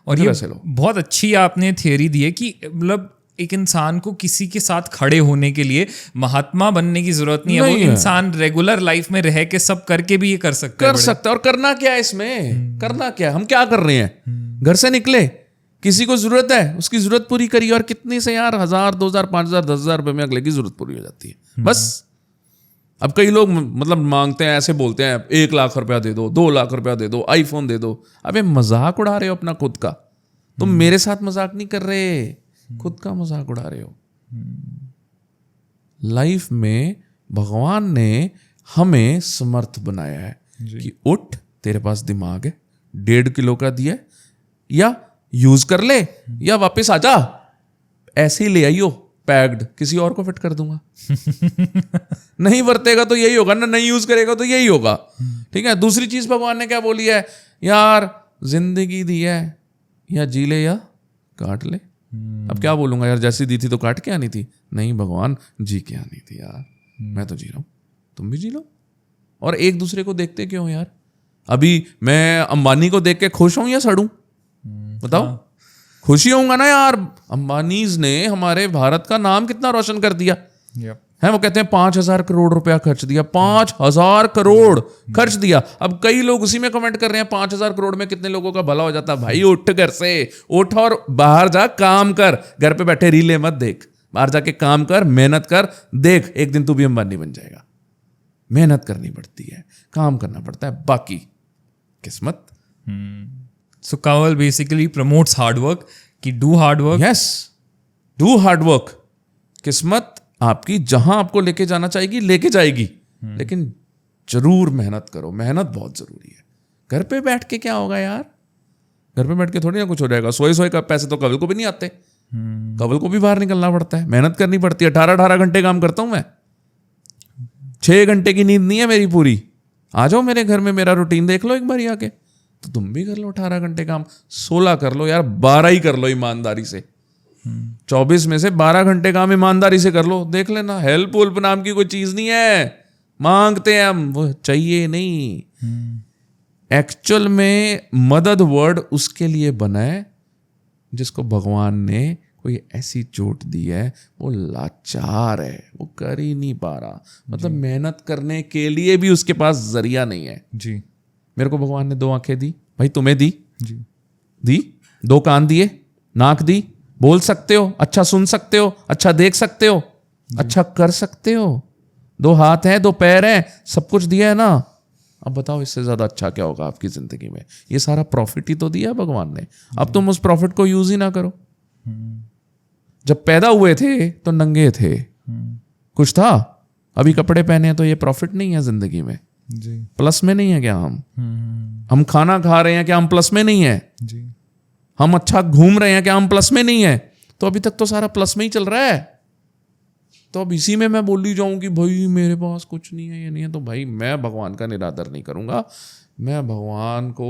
और ये बहुत अच्छी आपने थियरी दी है कि मतलब एक इंसान को किसी के साथ खड़े होने के लिए महात्मा बनने की जरूरत नहीं है, वो इंसान रेगुलर लाइफ में रह के सब करके भी ये कर सकता है। और करना क्या है इसमें, करना क्या है, हम क्या कर रहे हैं, घर से निकले, किसी को जरूरत है उसकी जरूरत पूरी करी, और कितनी से यार 1000, 2000, 5000, 10,000 रुपए में अगले की जरूरत पूरी हो जाती है बस। अब कई लोग मतलब मांगते हैं, ऐसे बोलते हैं 1 लाख रुपया दे दो, 2 लाख रुपया दे दो, आईफोन दे दो। अबे मजाक उड़ा रहे हो अपना खुद का, तुम मेरे साथ मजाक नहीं कर रहे, खुद का मजाक उड़ा रहे हो। लाइफ में भगवान ने हमें समर्थ बनाया है कि उठ, तेरे पास दिमाग है, 1.5 किलो का दिया है, या यूज कर ले या वापस आ जा, ऐसे ही ले आइयो पैक्ड, किसी और को फिट कर दूंगा। नहीं वरतेगा तो यही होगा ना, नहीं यूज करेगा तो यही होगा, ठीक है। दूसरी चीज भगवान ने क्या बोली है, यार जिंदगी दी है, या जी ले या काट ले। अब क्या बोलूंगा यार, जैसी दी थी तो काट के आनी थी, नहीं भगवान जी के आनी थी यार, मैं तो जी रहा हूं, तुम भी जी लो। और एक दूसरे को देखते क्यों यार, अभी मैं अंबानी को देख के खुश हूं या सड़ूं, बताओ। खुशी होऊंगा ना यार, अंबानीज ने हमारे भारत का नाम कितना रोशन कर दिया है। वो कहते हैं 5,000 करोड़ रुपया खर्च दिया, 5,000 करोड़ खर्च दिया। अब कई लोग उसी में कमेंट कर रहे हैं 5,000 करोड़ में कितने लोगों का भला हो जाता। भाई उठ घर से, उठ और बाहर जा, काम कर, घर पे बैठे रीले मत देख, बाहर जाके काम कर, मेहनत कर, देख एक दिन तू भी अंबानी बन जाएगा। मेहनत करनी पड़ती है, काम करना पड़ता है, बाकी किस्मत। So Kanwal basically promotes hard work कि do hard work. Yes, do hard work. किस्मत आपकी जहां आपको लेके जाना चाहेगी लेके जाएगी, लेकिन जरूर मेहनत करो। मेहनत बहुत जरूरी है। घर पे बैठ के क्या होगा यार, घर पे बैठ के थोड़ी ना कुछ हो जाएगा। सोए का पैसे तो कवल को भी नहीं आते, कवल को भी बाहर निकलना पड़ता है, मेहनत करनी पड़ती है। 18 घंटे काम करता हूं मैं, 6 घंटे की नींद नहीं है मेरी पूरी। आ जाओ मेरे घर में, मेरा रूटीन देख लो एक बार आके, तो तुम भी कर लो 18 घंटे काम। 16 कर लो यार, 12 ही कर लो ईमानदारी से। 24 में से 12 घंटे काम ईमानदारी से कर लो, देख लेना। हेल्प वेल्प नाम की कोई चीज नहीं है, मांगते हैं हम, वो चाहिए नहीं। एक्चुअल में मदद वर्ड उसके लिए बना है जिसको भगवान ने कोई ऐसी चोट दी है, वो लाचार है, वो कर ही नहीं पा रहा। मतलब मेहनत करने के लिए भी उसके पास जरिया नहीं है। जी, मेरे को भगवान ने 2 आंखें दी, भाई तुम्हें दी जी, दी, 2 कान दिए, नाक दी, बोल सकते हो, अच्छा सुन सकते हो, अच्छा देख सकते हो, अच्छा कर सकते हो, 2 हाथ हैं, 2 पैर हैं, सब कुछ दिया है ना। अब बताओ इससे ज्यादा अच्छा क्या होगा आपकी जिंदगी में। ये सारा प्रॉफिट ही तो दिया है भगवान ने। अब तुम उस प्रॉफिट को यूज ही ना करो। जब पैदा हुए थे तो नंगे थे, कुछ था, अभी कपड़े पहने हैं तो ये प्रॉफिट नहीं है जिंदगी में। जी, प्लस में नहीं है क्या हम खाना खा रहे हैं क्या हम प्लस में नहीं है? जी, हम अच्छा घूम रहे हैं क्या हम प्लस में नहीं है? तो अभी तक तो सारा प्लस में ही चल रहा है। तो अब इसी में मैं बोली जाऊं कि भाई मेरे पास कुछ नहीं है, ये नहीं है, तो भाई मैं भगवान का निरादर नहीं करूंगा। मैं भगवान को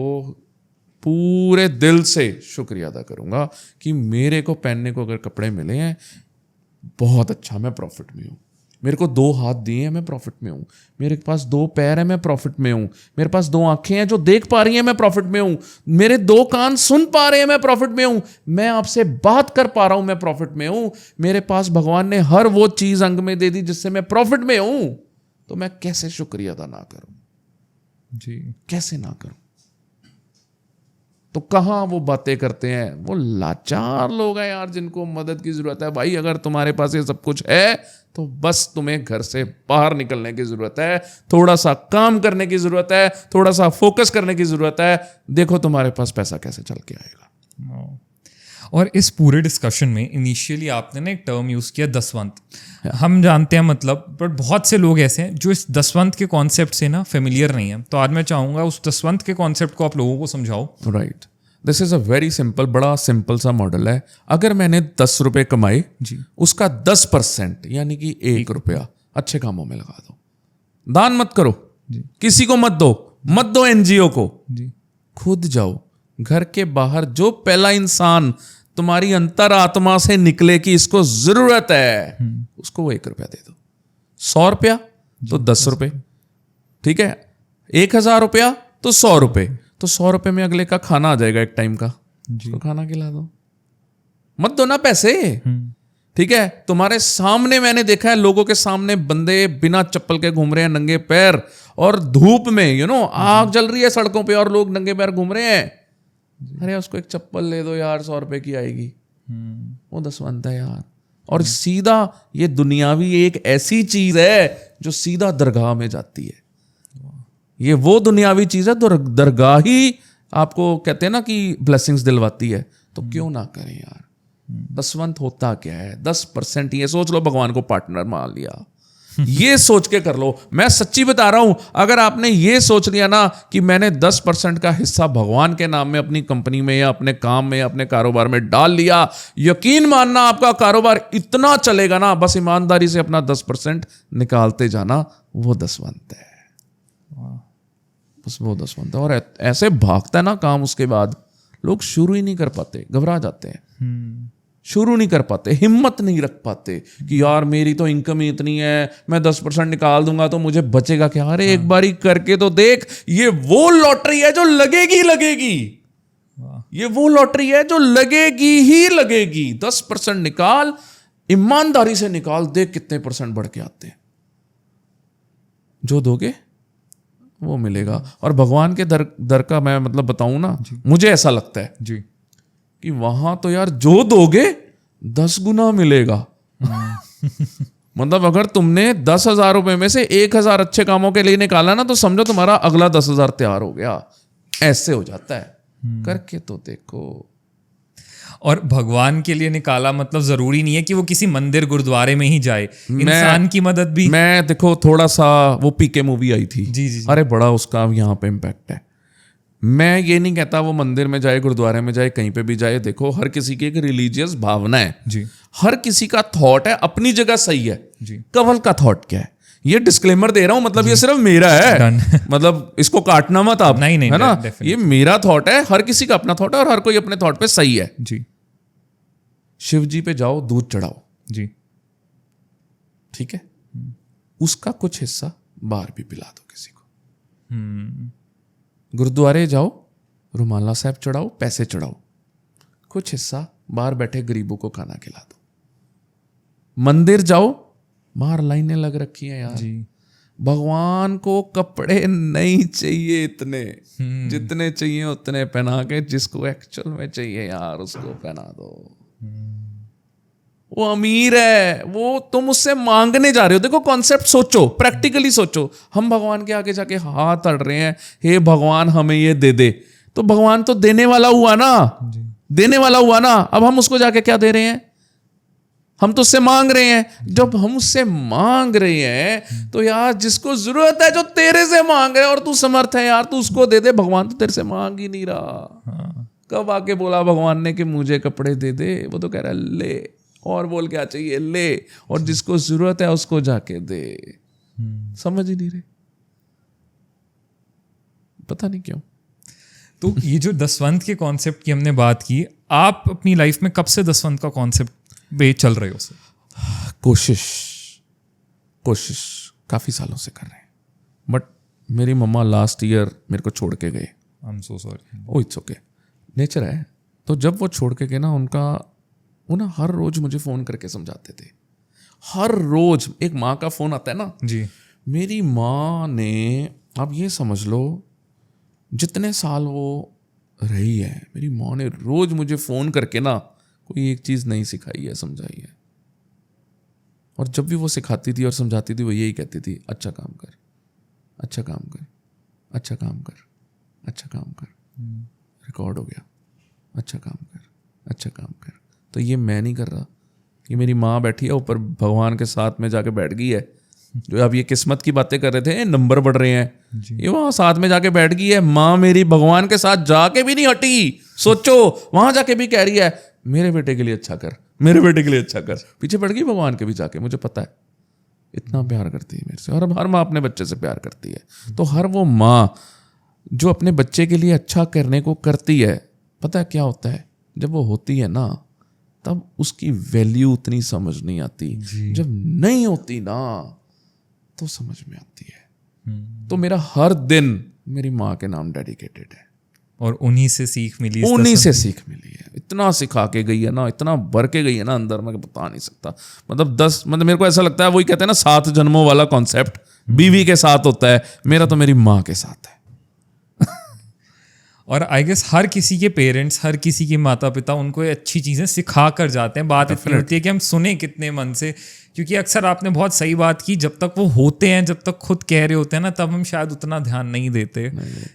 पूरे दिल से शुक्रिया अदा करूंगा कि मेरे को पहनने को अगर कपड़े मिले हैं, बहुत अच्छा, मैं प्रॉफिट में हूँ। मेरे को 2 हाथ दिए हैं, मैं प्रॉफिट में हूँ। मेरे पास 2 पैर हैं, मैं प्रॉफिट में हूँ। मेरे पास 2 आंखें हैं जो देख पा रही हैं, मैं प्रॉफिट में हूँ। मेरे 2 कान सुन पा रहे हैं, मैं प्रॉफिट में हूँ। मैं आपसे बात कर पा रहा हूँ, मैं प्रॉफिट में हूँ। मेरे पास भगवान ने हर वो चीज अंग में दे दी जिससे मैं प्रॉफिट में हूँ। तो मैं कैसे शुक्रिया अदा ना करूं? जी, कैसे ना करूं? तो कहां वो बातें करते हैं, वो लाचार लोग हैं यार जिनको मदद की जरूरत है। भाई अगर तुम्हारे पास ये सब कुछ है तो बस तुम्हें घर से बाहर निकलने की जरूरत है, थोड़ा सा काम करने की जरूरत है, थोड़ा सा फोकस करने की जरूरत है। देखो तुम्हारे पास पैसा कैसे चल के आएगा। और इस पूरे डिस्कशन में इनिशियली आपने ना एक टर्म यूज़ किया दसवंत। हम जानते हैं मतलब, बट बहुत से लोग ऐसे हैं जो इस दसवंत के कॉन्सेप्ट से ना फेमिलियर नहीं है। तो आज मैं चाहूँगा उस दसवंत के कॉन्सेप्ट को आप लोगों को समझाओ। Right, this is a very simple, बड़ा सिंपल सा मॉडल है। अगर मैंने 10 रुपए कमाए, जी, उसका 10% यानी कि 1 रुपया अच्छे कामों में लगा दो। दान मत करो, किसी को मत दो एनजीओ को, जी, खुद जाओ। घर के बाहर जो पहला इंसान तुम्हारी अंतरात्मा से निकले कि इसको जरूरत है, उसको वो 1 रुपया दे दो। 100 रुपया तो 10 रुपए, ठीक है। 1000 रुपया तो 100 रुपए, तो 100 रुपए में अगले का खाना आ जाएगा एक टाइम का, तो खाना खिला दो। मत दो ना पैसे, ठीक है। तुम्हारे सामने मैंने देखा है, लोगों के सामने बंदे बिना चप्पल के घूम रहे हैं, नंगे पैर, और धूप में आग जल रही है सड़कों पे और लोग नंगे पैर घूम रहे हैं। अरे उसको एक चप्पल ले दो यार, 100 रुपए की आएगी, वो दसवंत है यार। और सीधा ये दुनियावी एक ऐसी चीज है जो सीधा दरगाह में जाती है। ये वो दुनियावी चीज है, दरगाह ही आपको कहते हैं ना कि ब्लेसिंग्स दिलवाती है। तो क्यों ना करें यार। दसवंत होता क्या है? 10%। ये सोच लो भगवान को पार्टनर मान लिया, ये सोच के कर लो। मैं सच्ची बता रहा हूं, अगर आपने ये सोच लिया ना कि मैंने 10% का हिस्सा भगवान के नाम में अपनी कंपनी में या अपने काम में या अपने कारोबार में डाल लिया, यकीन मानना आपका कारोबार इतना चलेगा ना। बस ईमानदारी से अपना 10% निकालते जाना, वो दसवंत है। बस वो दसवंत है। और ऐसे भागता है ना काम, उसके बाद लोग शुरू ही नहीं कर पाते, घबरा जाते हैं, शुरू नहीं कर पाते, हिम्मत नहीं रख पाते कि यार मेरी तो इनकम ही इतनी है, मैं 10% निकाल दूंगा तो मुझे बचेगा क्या। अरे एक बारी करके तो देख, ये वो लॉटरी है जो लगेगी। ये वो लॉटरी है जो लगेगी ही लगेगी। 10% निकाल, ईमानदारी से निकाल, देख कितने % बढ़ के आते हैं। जो दोगे वो मिलेगा। और भगवान के दर का मैं मतलब बताऊं ना, मुझे ऐसा लगता है जी कि वहां तो यार जो दोगे 10 गुना मिलेगा। मतलब अगर तुमने 10,000 रुपए में से 1,000 अच्छे कामों के लिए निकाला ना, तो समझो तुम्हारा अगला 10,000 तैयार हो गया। ऐसे हो जाता है। करके तो देखो। और भगवान के लिए निकाला मतलब जरूरी नहीं है कि वो किसी मंदिर गुरुद्वारे में ही जाए, इंसान की मदद भी। मैं देखो थोड़ा सा वो पीके मूवी आई थी, जी जी जी। अरे बड़ा उसका यहाँ पे इम्पैक्ट है। मैं ये नहीं कहता वो मंदिर में जाए, गुरुद्वारे में जाए, कहीं पे भी जाए। देखो हर किसी की एक रिलीजियस भावना है जी हर किसी का थॉट है, अपनी जगह सही है जी। कवल का थॉट क्या है, ये डिस्क्लेमर दे रहा हूं, मतलब ये सिर्फ मेरा है। Done. मतलब इसको काटना मत आप, नहीं, है ना। definitely. ये मेरा थॉट है, हर किसी का अपना थॉट है और हर कोई अपने थॉट पे सही है। जी शिव जी पे जाओ, दूध चढ़ाओ, जी। ठीक है, उसका कुछ हिस्सा बाहर भी पिला दो किसी को। गुरुद्वारे जाओ, रुमाला साहब चढ़ाओ, पैसे चढ़ाओ, कुछ हिस्सा बाहर बैठे गरीबों को खाना खिला दो। मंदिर जाओ, बाहर लाइनें लग रखी हैं यार जी। भगवान को कपड़े नहीं चाहिए इतने, जितने चाहिए उतने पहना के, जिसको एक्चुअल में चाहिए यार उसको पहना दो। वो अमीर है, वो तुम उससे मांगने जा रहे हो। देखो कॉन्सेप्ट सोचो, प्रैक्टिकली सोचो। हम भगवान के आगे जाके हाथ अड़ रहे हैं, हे भगवान हमें ये दे दे, तो भगवान तो देने वाला हुआ ना, देने वाला हुआ ना। अब हम उसको जाके क्या दे रहे हैं, हम तो उससे मांग रहे हैं। जब हम उससे मांग रहे हैं तो यार जिसको जरूरत है, जो तेरे से मांग रहे हैं और तू समर्थ है यार, तू उसको दे दे। भगवान तो तेरे से मांग ही नहीं रहा। कब आके बोला भगवान ने कि मुझे कपड़े दे दे, वो तो कह रहा है ले, और बोल क्या चाहिए ले, और जिसको जरूरत है उसको जाके दे। समझ ही नहीं रहे, पता नहीं क्यों। तो ये जो दसवंत के कॉन्सेप्ट की हमने बात की, आप अपनी लाइफ में कब से दसवंत का कॉन्सेप्ट पे चल रहे हो? कोशिश काफी सालों से कर रहे हैं, बट मेरी मम्मा लास्ट ईयर मेरे को छोड़ के गए। I am so sorry. Oh it's okay, nature है। तो जब वो छोड़ के गए ना, वो ना हर रोज मुझे फोन करके समझाते थे। हर रोज एक माँ का फोन आता है ना जी। मेरी माँ ने, आप ये समझ लो जितने साल वो रही है, मेरी माँ ने रोज मुझे फोन करके ना कोई एक चीज नहीं सिखाई है, समझाई है। और जब भी वो सिखाती थी और समझाती थी, वो यही कहती थी, अच्छा काम कर, अच्छा काम कर, अच्छा काम कर, अच्छा काम कर, रिकॉर्ड हो गया, अच्छा काम कर, अच्छा काम कर। तो ये मैं नहीं कर रहा, ये मेरी माँ बैठी है ऊपर भगवान के साथ में जाके बैठ गई है। जो अब ये किस्मत की बातें कर रहे थे, नंबर बढ़ रहे हैं, ये वहां साथ में जाके बैठ गई है। माँ मेरी भगवान के साथ जाके भी नहीं हटी। सोचो, वहां जाके भी कह रही है मेरे बेटे के लिए अच्छा कर, मेरे बेटे के लिए अच्छा कर। पीछे पड़ गई भगवान के भी जाके, मुझे पता है इतना प्यार करती है मेरे से। और हर माँ अपने बच्चे से प्यार करती है। तो हर वो माँ जो अपने बच्चे के लिए अच्छा करने को करती है, पता है क्या होता है, जब वो होती है ना तब उसकी वैल्यू उतनी समझ नहीं आती। जब नहीं होती ना तो समझ में आती है। तो मेरा हर दिन मेरी माँ के नाम डेडिकेटेड है। और उन्हीं से सीख मिली, उन्हीं से सीख मिली है। इतना सिखा के गई है ना, इतना भर के गई है ना अंदर, मैं बता नहीं सकता। मतलब मेरे को ऐसा लगता है, वही कहते हैं ना 7 जन्मों वाला कॉन्सेप्ट बीवी के साथ होता है, मेरा तो मेरी माँ के साथ है। और आई गेस हर किसी के पेरेंट्स, हर किसी के माता पिता उनको ये अच्छी चीज़ें सिखा कर जाते हैं। बात इतनी होती है कि हम सुने कितने मन से, क्योंकि अक्सर आपने बहुत सही बात की, जब तक वो होते हैं, जब तक खुद कह रहे होते हैं ना, तब हम शायद उतना ध्यान नहीं देते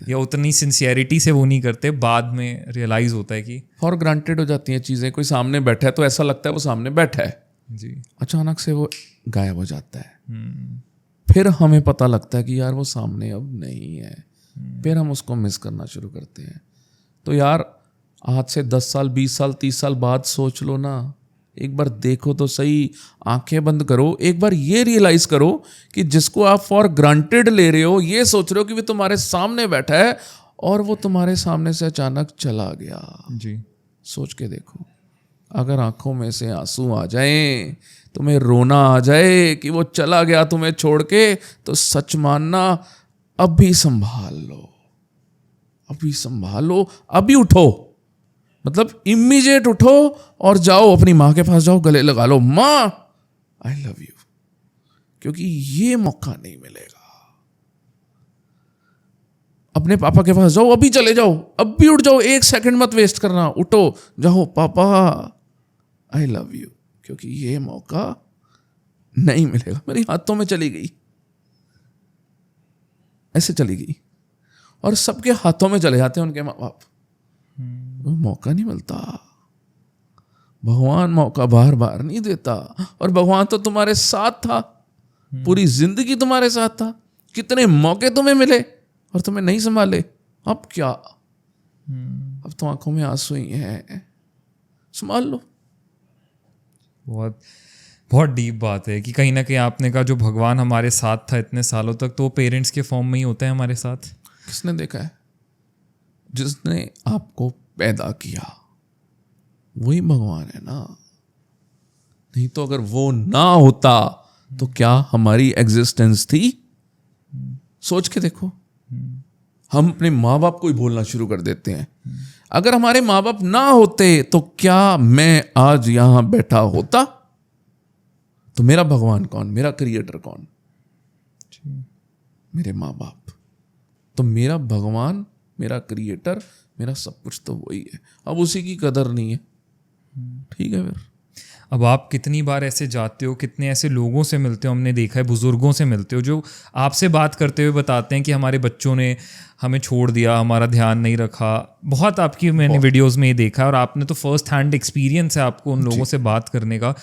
या उतनी सिंसियरिटी से वो नहीं करते। बाद में रियलाइज होता है कि फॉर ग्रांटेड हो जाती हैं चीज़ें। कोई सामने बैठा है तो ऐसा लगता है वो सामने बैठा है, जी, अचानक से वो गायब हो जाता है। फिर हमें पता लगता है कि यार वो सामने अब नहीं है। फिर हम उसको मिस करना शुरू करते हैं। तो यार आज से 10 साल 20 साल 30 साल बाद सोच लो ना, एक बार देखो तो सही, आंखें बंद करो, एक बार ये रियलाइज करो कि जिसको आप फॉर ग्रांटेड ले रहे हो, ये सोच रहे हो कि वो तुम्हारे सामने बैठा है और वो तुम्हारे सामने से अचानक चला गया। जी, सोच के देखो, अगर आंखों में से आंसू आ जाएं, तुम्हें रोना आ जाए कि वो चला गया तुम्हें छोड़ के, तो सच मानना अभी संभाल लो, अभी संभालो, अभी उठो। मतलब इमीडिएट उठो और जाओ अपनी माँ के पास, जाओ गले लगा लो, माँ आई लव यू, क्योंकि ये मौका नहीं मिलेगा। अपने पापा के पास जाओ, अभी चले जाओ, अभी उठ जाओ, 1 सेकंड मत वेस्ट करना, उठो, जाओ पापा आई लव यू, क्योंकि ये मौका नहीं मिलेगा। मेरे हाथों में चली गई, ऐसे चली गई। और सबके हाथों में चले जाते हैं उनके माँ बाप, वो मौका नहीं मिलता। भगवान मौका बार बार नहीं देता। और भगवान तो तुम्हारे साथ था, पूरी जिंदगी तुम्हारे साथ था। कितने मौके तुम्हें मिले और तुम्हें नहीं संभाले। अब क्या, अब तो आंखों में आंसू ही हैं, संभाल लो। बहुत बहुत डीप बात है कि कहीं ना कहीं आपने कहा जो भगवान हमारे साथ था इतने सालों तक, तो पेरेंट्स के फॉर्म में ही होते हैं हमारे साथ। किसने देखा है? जिसने आपको पैदा किया वही भगवान है ना। नहीं तो अगर वो ना होता तो क्या हमारी एग्जिस्टेंस थी? सोच के देखो। हम अपने माँ बाप को ही भूलना शुरू कर देते हैं। अगर हमारे माँ बाप ना होते तो क्या मैं आज यहां बैठा होता? तो मेरा भगवान कौन, मेरा क्रिएटर कौन? मेरे माँ बाप। तो मेरा भगवान, मेरा क्रिएटर, मेरा सब कुछ तो वही है। अब उसी की कदर नहीं है, ठीक है। फिर अब आप कितनी बार ऐसे जाते हो, कितने ऐसे लोगों से मिलते हो, हमने देखा है बुजुर्गों से मिलते हो जो आपसे बात करते हुए बताते हैं कि हमारे बच्चों ने हमें छोड़ दिया, हमारा ध्यान नहीं रखा। बहुत आपकी मैंने वीडियोस में ये देखा है, और आपने तो फर्स्ट हैंड एक्सपीरियंस है आपको उन लोगों से बात करने का।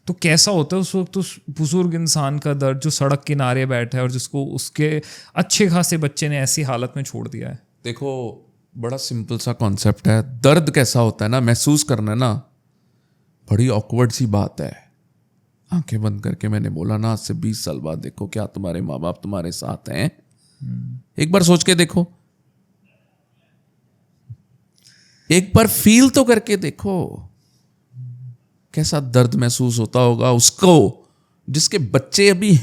तो कैसा होता है उस वक्त उस बुजुर्ग इंसान का दर्द जो सड़क किनारे बैठा है और जिसको उसके अच्छे खासे बच्चे ने ऐसी हालत में छोड़ दिया है? देखो, बड़ा सिंपल सा कॉन्सेप्ट है। दर्द कैसा होता है ना, महसूस करना ना, बड़ी ऑकवर्ड सी बात है। आंखें बंद करके मैंने बोला ना, आज से 20 साल बाद देखो क्या तुम्हारे माँ बाप तुम्हारे साथ हैं। एक बार सोच के देखो, एक बार फील तो करके देखो कैसा दर्द महसूस होता होगा उसको जिसके बच्चे अभी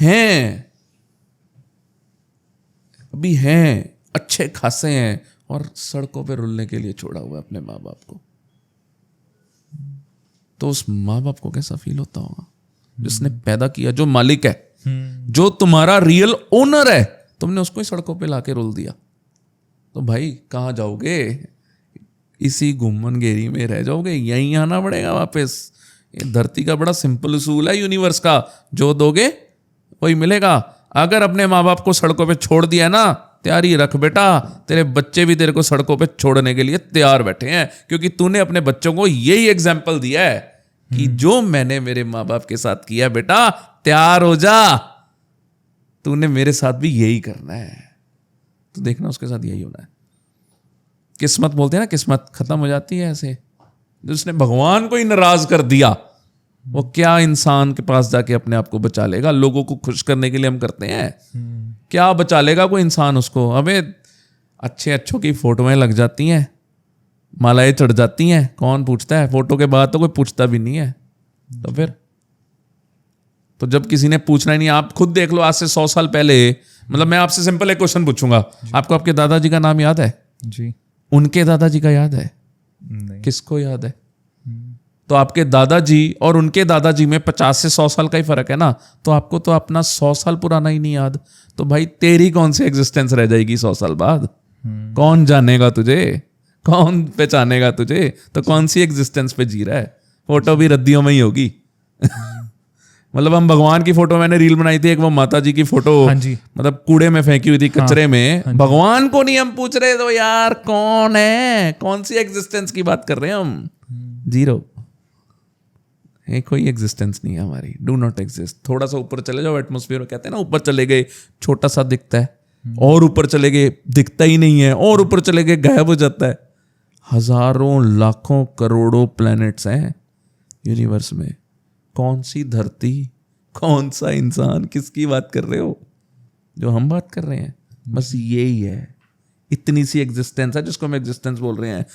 हैं, अच्छे खासे हैं, और सड़कों पे रुलने के लिए छोड़ा हुआ है अपने माँ बाप को। तो उस माँ बाप को कैसा फील होता होगा जिसने पैदा किया, जो मालिक है, जो तुम्हारा रियल ओनर है, तुमने उसको ही सड़कों पे लाके रुल दिया। तो भाई कहाँ जाओगे? इसी घुमनगेरी में रह जाओगे, यहीं आना पड़ेगा वापस। ये धरती का बड़ा सिंपल उसूल है यूनिवर्स का, जो दोगे वही मिलेगा। अगर अपने माँ बाप को सड़कों पे छोड़ दिया ना, तैयारी रख बेटा, तेरे बच्चे भी तेरे को सड़कों पे छोड़ने के लिए तैयार बैठे हैं। क्योंकि तूने अपने बच्चों को यही एग्जाम्पल दिया है कि जो मैंने मेरे माँ बाप के साथ किया, बेटा तैयार हो जा, तूने मेरे साथ भी यही करना है। तो देखना उसके साथ यही होना है। किस्मत बोलते हैं ना, किस्मत खत्म हो जाती है ऐसे। जिसने भगवान को ही नाराज कर दिया, वो क्या इंसान के पास जाके अपने आप को बचा लेगा? लोगों को खुश करने के लिए हम करते हैं, क्या बचा लेगा कोई इंसान उसको? हमें अच्छों की फोटोएं लग जाती हैं, मालाएं चढ़ जाती हैं, कौन पूछता है? फोटो के बाद तो कोई पूछता भी नहीं है। तो फिर तो जब किसी ने पूछना ही नहीं, आप खुद देख लो, आज से 100 साल पहले, मतलब मैं आपसे सिंपल एक क्वेश्चन पूछूंगा, आपको आपके दादाजी का नाम याद है? जी। उनके दादाजी का याद है? नहीं। किसको याद है? तो आपके दादाजी और उनके दादाजी में 50 से 100 साल का ही फर्क है ना। तो आपको तो अपना 100 साल पुराना ही नहीं याद। तो भाई तेरी कौन सी एग्जिस्टेंस रह जाएगी 100 साल बाद? कौन जानेगा तुझे? कौन पहचानेगा तुझे? तो कौन सी एग्जिस्टेंस पे जी रहा है? फोटो भी रद्दियों में ही होगी। मतलब हम भगवान की फोटो, मैंने रील बनाई थी एक, वो माता जी की फोटो, हाँ जी, मतलब कूड़े में फेंकी हुई थी, कचरे में। हाँ, भगवान को नहीं हम पूछ रहे, तो यार कौन है? कौन सी एग्जिस्टेंस की बात कर रहे हैं हम? जीरो। कोई एग्जिस्टेंस नहीं है हमारी, डू नॉट एग्जिस्ट। थोड़ा सा ऊपर चले जाओ, एटमॉस्फेयर कहते हैं ना, ऊपर चले गए छोटा सा दिखता है, और ऊपर चले गए दिखता ही नहीं है, और ऊपर चले गए गायब हो जाता है। हजारों लाखों करोड़ों प्लैनेट्स हैं यूनिवर्स में। कौन सी धरती, कौन सा इंसान, किसकी बात कर रहे हो? जो हम बात कर रहे हैं बस यही है। इतनी सी एग्जिस्टेंस है जिसको हम एग्जिस्टेंस बोल रहे हैं।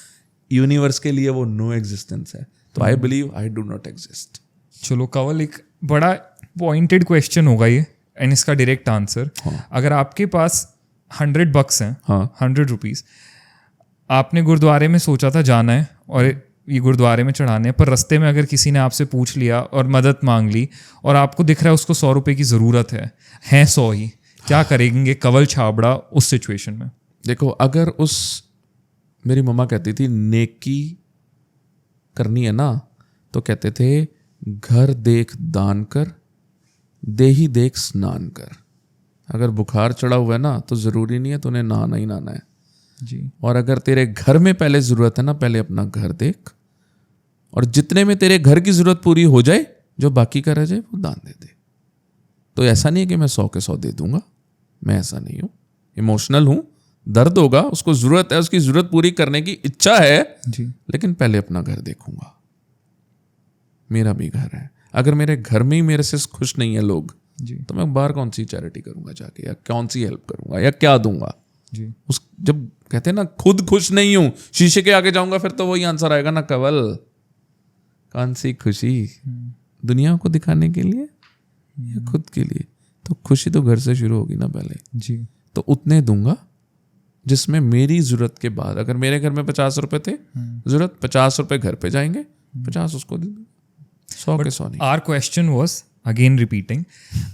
यूनिवर्स के लिए वो नो एग्जिस्टेंस है। तो I believe I do not exist. चलो कवल, एक बड़ा पॉइंटेड क्वेश्चन होगा ये, एंड इसका डायरेक्ट आंसर। अगर आपके पास $100 हैं, 100 रुपीज, आपने गुरुद्वारे में सोचा था जाना है और ये गुरुद्वारे में चढ़ाने, पर रास्ते में अगर किसी ने आपसे पूछ लिया और मदद मांग ली, और आपको दिख रहा है उसको 100 रुपये की ज़रूरत है 100 ही, क्या करेंगे कवल छाबड़ा उस सिचुएशन में? देखो, अगर मेरी मम्मा कहती थी नेकी करनी है ना, तो कहते थे घर देख दान कर, देही देख स्नान कर। अगर बुखार चढ़ा हुआ है ना तो ज़रूरी नहीं है तूने नहाना ही नहाना है जी। और अगर तेरे घर में पहले ज़रूरत है ना, पहले अपना घर देख और जितने में तेरे घर की ज़रूरत पूरी हो जाए, जो बाकी का रह जाए वो दान दे दे। तो ऐसा नहीं है कि मैं 100 के 100 दे दूंगा, मैं ऐसा नहीं हूँ। इमोशनल हूँ, दर्द होगा, उसको ज़रूरत है, उसकी ज़रूरत पूरी करने की इच्छा है जी। लेकिन पहले अपना घर देखूंगा। मेरा भी घर है, अगर मेरे घर में ही मेरे से खुश नहीं है लोग जी। तो मैं बाहर कौन सी चैरिटी करूंगा जाके, या कौन सी हेल्प करूंगा, या क्या दूंगा जी। उस। जब कहते हैं ना खुद खुश नहीं हूं, शीशे के आगे जाऊंगा फिर तो वही आंसर आएगा ना, कवल कौन सी खुशी, दुनिया को दिखाने के लिए या खुद के लिए? तो खुशी तो घर से शुरू होगी ना पहले जी। तो उतने दूंगा जिसमें मेरी जरूरत के बाद, अगर मेरे घर में 50 रुपए थे जरूरत, 50 रुपए घर पे जाएंगे, 50 उसको दे दूंगा, 100 के 100 नहीं। Our question was again repeating,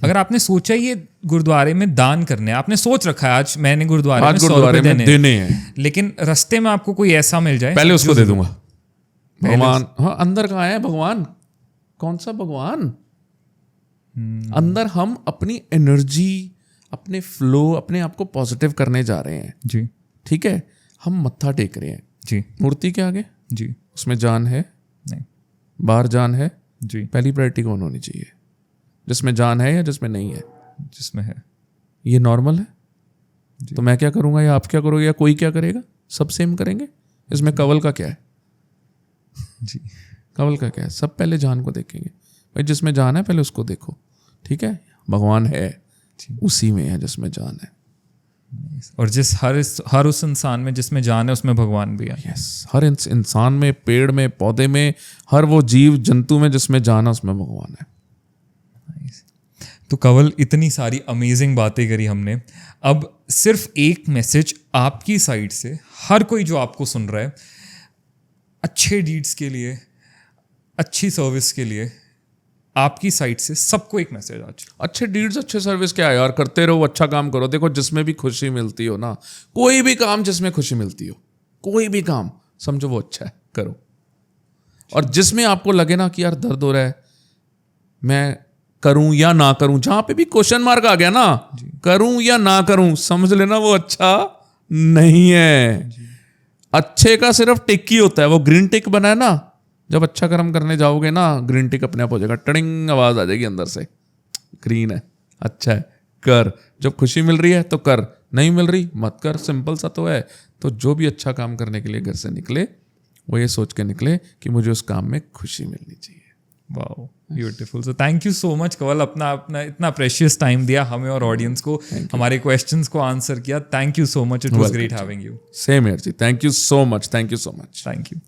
अगर आपने सोचा ये गुरुद्वारे में दान करने हैं, आपने सोच रखा है आज मैंने गुरुद्वारे में 100 रुपए देने हैं, लेकिन रास्ते में आपको कोई ऐसा मिल जाए, पहले उसको दे दूंगा। भगवान, हाँ अंदर कहाँ है भगवान? कौन सा भगवान? अंदर हम अपनी एनर्जी, अपने फ्लो, अपने आप को पॉजिटिव करने जा रहे हैं जी। ठीक है, हम मत्था टेक रहे हैं जी। मूर्ति के आगे, जी। उसमें जान है नहीं। बाहर जान है जी। पहली प्रायोरिटी कौन होनी चाहिए? जिसमें जान है या जिसमें नहीं है? जिसमें है। ये नॉर्मल है तो मैं क्या करूंगा या आप क्या करोगे या कोई क्या करेगा? सब सेम करेंगे। इसमें कवल का क्या है? जी। कवल का क्या है? सब पहले जान को देखेंगे भाई, जिसमें जान है पहले उसको देखो ठीक है। भगवान है उसी में है जिसमें जान है। और जिस हर उस इंसान में जिसमें जान है उसमें भगवान भी है। यस, हर इंसान में, पेड़ में, पौधे में, हर वो जीव जंतु में जिसमें जान है उसमें भगवान है। तो कवल, इतनी सारी अमेजिंग बातें करी हमने। अब सिर्फ एक मैसेज आपकी साइड से, हर कोई जो आपको सुन रहा है, अच्छे डीड्स के लिए, अच्छी सर्विस के लिए, आपकी साइड से सबको एक मैसेज आज। अच्छे डीड्स, अच्छे सर्विस क्या है यार, करते रहो, अच्छा काम करो। देखो जिसमें भी खुशी मिलती हो ना, कोई भी काम जिसमें खुशी मिलती हो, कोई भी काम समझो वो अच्छा है, करो। और जिसमें आपको लगे ना कि यार दर्द हो रहा है, मैं करूं या ना करूं, जहां पे भी क्वेश्चन मार्क आ गया ना, करूं या ना करूं, समझ लेना वो अच्छा नहीं है। अच्छे का सिर्फ टिक ही होता है, वो ग्रीन टिक बना है ना, जब अच्छा कर्म करने जाओगे ना, ग्रीन टिक अपने आप हो जाएगा, टड़िंग आवाज आ जाएगी अंदर से, ग्रीन है, अच्छा है, कर। जब खुशी मिल रही है तो कर, नहीं मिल रही मत कर, सिंपल सा तो है। तो जो भी अच्छा काम करने के लिए घर से निकले, वो ये सोच के निकले कि मुझे उस काम में खुशी मिलनी चाहिए। Wow, beautiful. So thank you so much Kawal, अपना इतना प्रेशियस टाइम दिया हमें और ऑडियंस को, हमारे क्वेश्चंस को आंसर किया। Thank you so much, it was great having you. Same here ji, thank you so much, thank you so much. Thank you.